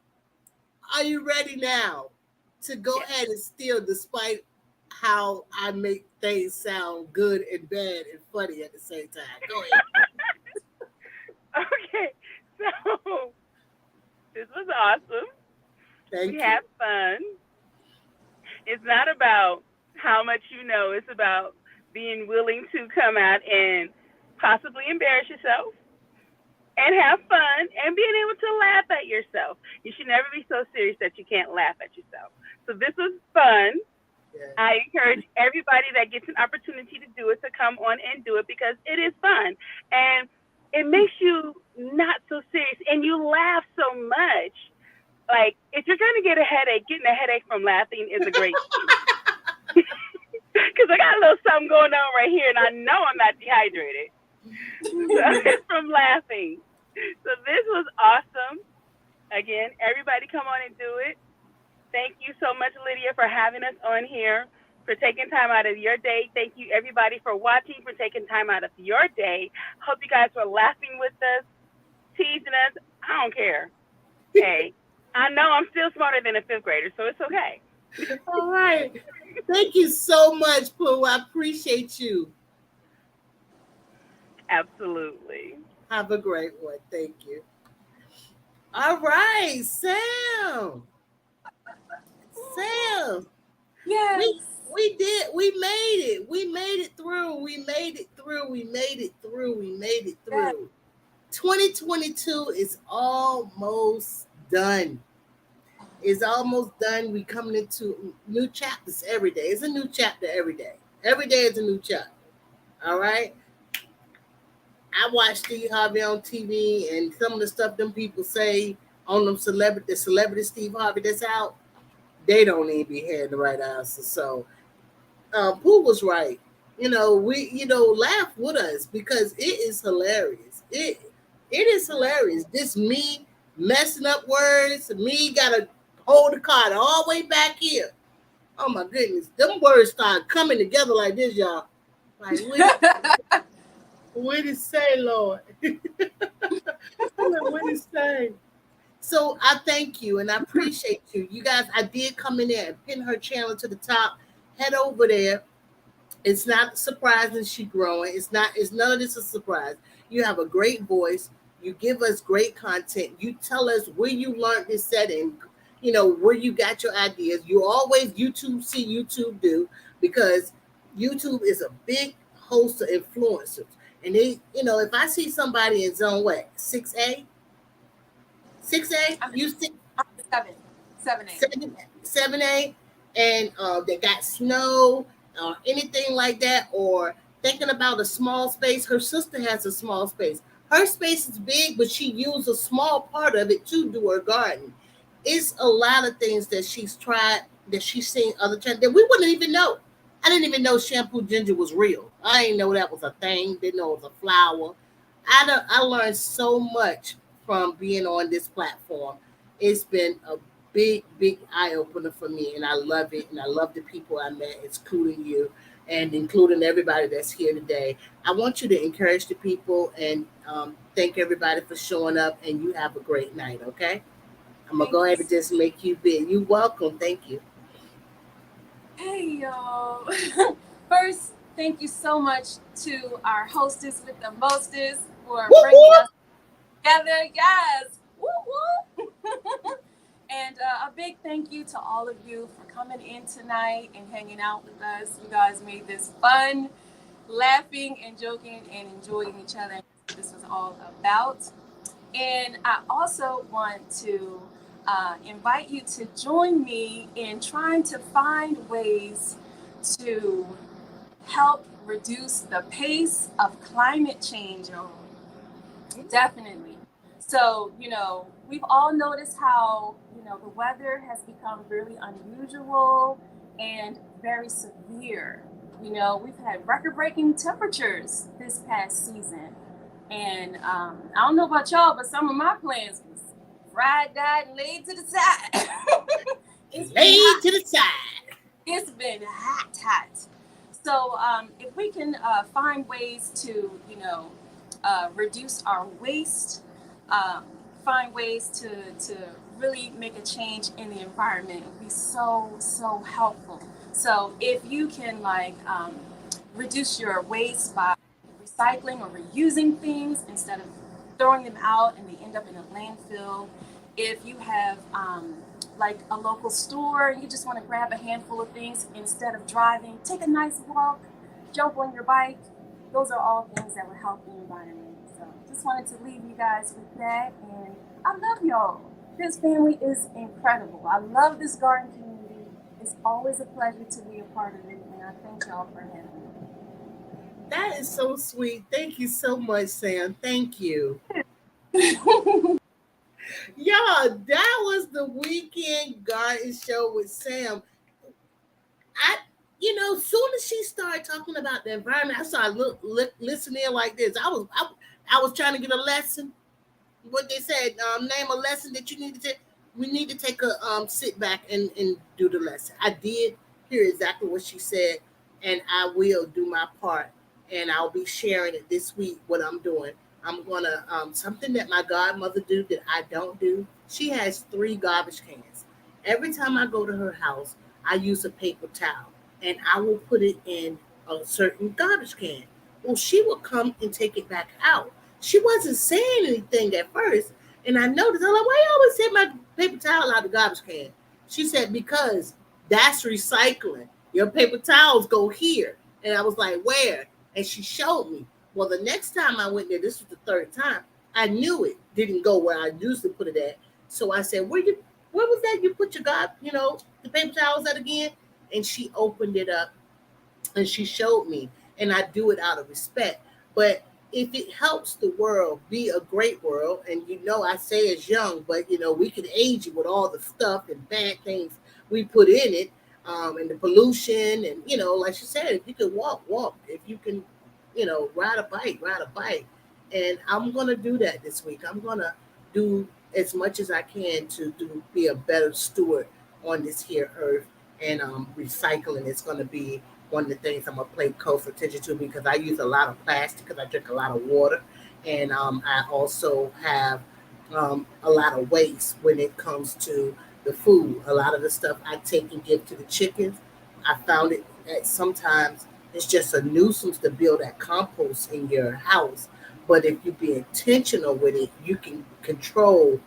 are you ready now to go ahead and steal despite how I make things sound good and bad and funny at the same time? Go ahead. Okay. So this was awesome. Thank we you. had fun. It's not about how much you know. It's about being willing to come out and possibly embarrass yourself and have fun and being able to laugh at yourself. You should never be so serious that you can't laugh at yourself. So this was fun. Yeah. I encourage everybody that gets an opportunity to do it to come on and do it because it is fun. And it makes you not so serious and you laugh so much. Like, if you're going to get a headache, getting a headache from laughing is a great thing. Because I got a little something going on right here, and I know I'm not dehydrated. So it's from laughing. So this was awesome. Again, everybody come on and do it. Thank you so much, Lydia, for having us on here, for taking time out of your day. Thank you, everybody, for watching, for taking time out of your day. Hope you guys were laughing with us, teasing us. I don't care. Hey, I know I'm still smarter than a fifth grader, so it's okay. All right. Thank you so much, Pooh. I appreciate you. Absolutely. Have a great one. Thank you. All right, Sam. Sam. Yes. We did. We made it. We made it through. We made it through. We made it through. We made it through. 2022 is almost done. It's almost done. We coming into new chapters every day. It's a new chapter every day. Every day is a new chapter. All right. I watch Steve Harvey on TV, and some of the stuff them people say on the celebrity Steve Harvey that's out, they don't even be hearing the right answer. So, Pooh was right. Laugh with us because it is hilarious. It is hilarious. This me messing up words, me gotta hold the card all the way back here. Oh my goodness, them words start coming together like this, y'all. Like what did it say, Lord? What did it say? So I thank you and I appreciate you. You guys, I did come in there and pin her channel to the top. Head over there. It's not surprising she's growing. It's none of this a surprise. You have a great voice. You give us great content. You tell us where you learned this setting, where you got your ideas. You always see YouTube do, because YouTube is a big host of influencers. And they, if I see somebody in zone what, 6A? 6A? You see 7A, and they got snow or anything like that, or thinking about a small space. Her sister has a small space. Her space is big, but she used a small part of it to do her garden. It's a lot of things that she's tried that she's seen other times that we wouldn't even know. I didn't even know shampoo ginger was real. I didn't know that was a thing. Didn't know it was a flower. I learned so much from being on this platform. It's been a big eye opener for me, and I love it. And I love the people I met, including you, and including everybody that's here today. I want you to encourage the people and thank everybody for showing up. And you have a great night. Okay, I'm gonna Thank go you. ahead and just make you big. You welcome. Thank you. Hey, y'all. First, thank you so much to our hostess with the mostest for Whoop bringing whoop. us together. Yes. Woo woo. And a big thank you to all of you for coming in tonight and hanging out with us. You guys made this fun, laughing and joking and enjoying each other. That's what this was all about. And I also want to invite you to join me in trying to find ways to help reduce the pace of climate change. Definitely. So, we've all noticed how, the weather has become really unusual and very severe. We've had record breaking temperatures this past season. And I don't know about y'all, but some of my plans was fried, died, and laid to the side. It's been Laid hot. to the side. It's been hot, hot. So if we can find ways to, reduce our waste, um, find ways to really make a change in the environment, it would be so helpful. So if you can reduce your waste by recycling or reusing things instead of throwing them out and they end up in a landfill. If you have like a local store and you just want to grab a handful of things instead of driving, take a nice walk, jump on your bike. Those are all things that would help the environment. So just wanted to leave you guys with that. And I love y'all. This family is incredible. I love this garden community. It's always a pleasure to be a part of it. And I thank y'all for having me. That is so sweet. Thank you so much, Sam. Thank you. Y'all, that was the weekend garden show with Sam. I, soon as she started talking about the environment, I started listening like this. I was trying to get a lesson. What they said, name a lesson that you need to take. We need to take a sit back and do the lesson. I did hear exactly what she said, and I will do my part, and I'll be sharing it this week. What I'm doing, I'm gonna something that my godmother do that I don't do. She has 3 garbage cans. Every time I go to her house, I use a paper towel, and I will put it in a certain garbage can. Well, she will come and take it back out. She wasn't saying anything at first, and I noticed. I'm like, why you always take my paper towel out of the garbage can? She said, because that's recycling. Your paper towels go here. And I was like, where? And she showed me. Well, the next time I went there, this was the 3rd time, I knew it didn't go where I usually put it at. So I said, where was that you put your the paper towels at again? And she opened it up and she showed me, and I do it out of respect. But if it helps the world be a great world, and I say it's young, but we can age it with all the stuff and bad things we put in it, and the pollution, and like she said, if you can walk, walk. If you can, ride a bike, ride a bike. And I'm gonna do that this week. I'm gonna do as much as I can to be a better steward on this here earth, and recycling is gonna be one of the things I'm gonna pay close attention to because I use a lot of plastic because I drink a lot of water, and I also have a lot of waste when it comes to the food. A lot of the stuff I take and give to the chickens, I found it that sometimes it's just a nuisance to build that compost in your house. But if you be intentional with it, you can control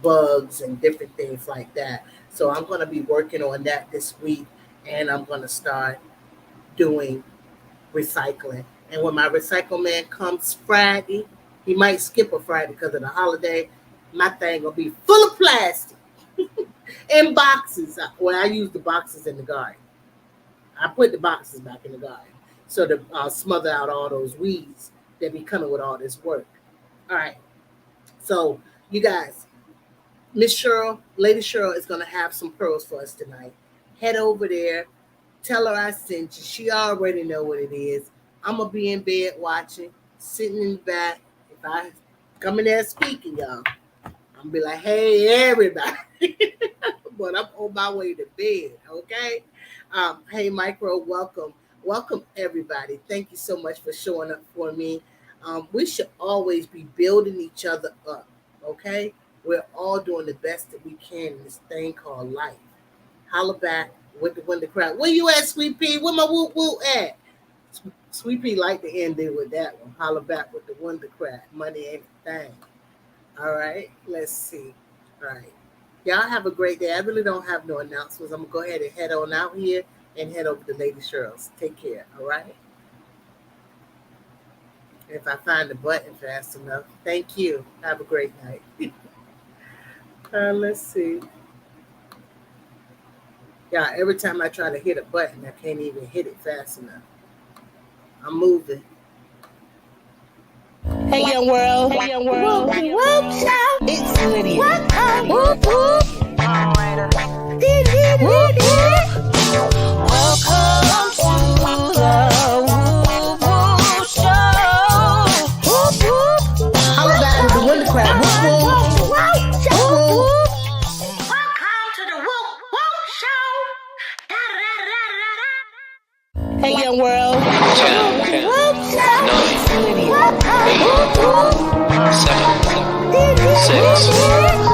bugs and different things like that. So I'm going to be working on that this week, and I'm going to start doing recycling. And when my recycle man comes Friday, he might skip a Friday because of the holiday. My thing will be full of plastic and boxes. Well, I use the boxes in the garden. I put the boxes back in the garden so to smother out all those weeds that be coming with all this work. All right. So you guys, Miss Cheryl, Lady Cheryl is going to have some pearls for us tonight. head over there. Tell her I sent you. She already know what it is. I'm going to be in bed watching, sitting in the back. If I come in there speaking, y'all, I'm going to be like, hey, everybody. But I'm on my way to bed, okay? Hey, Micro, welcome. Welcome, everybody. Thank you so much for showing up for me. We should always be building each other up, okay? We're all doing the best that we can in this thing called life. Holla back with the crowd. Where you at, Sweet Pea? Where my whoop whoop at? Sweet Pea like to end it with that one. Holla back with the wonder crowd. Money ain't a thing. All right, let's see. All right. Y'all have a great day. I really don't have no announcements. I'm going to go ahead and head on out here and head over to Lady Cheryl's. Take care, all right? If I find the button fast enough. Thank you. Have a great night. Let's see. Yeah, every time I try to hit a button, I can't even hit it fast enough. I'm moving. Hey, young world. Hey, young world. Whoop, whoop, shout. It's Lydia. Welcome. Whoop, whoop. Whoop, whoop. Welcome to the Whoop Whoop Show. Whoop, whoop. Holla back with the wonder crab. Whoop, whoop. Whoop, whoop. Welcome to the Whoop Whoop Show. Hey, young world. 10, 9, 8, 7, 6,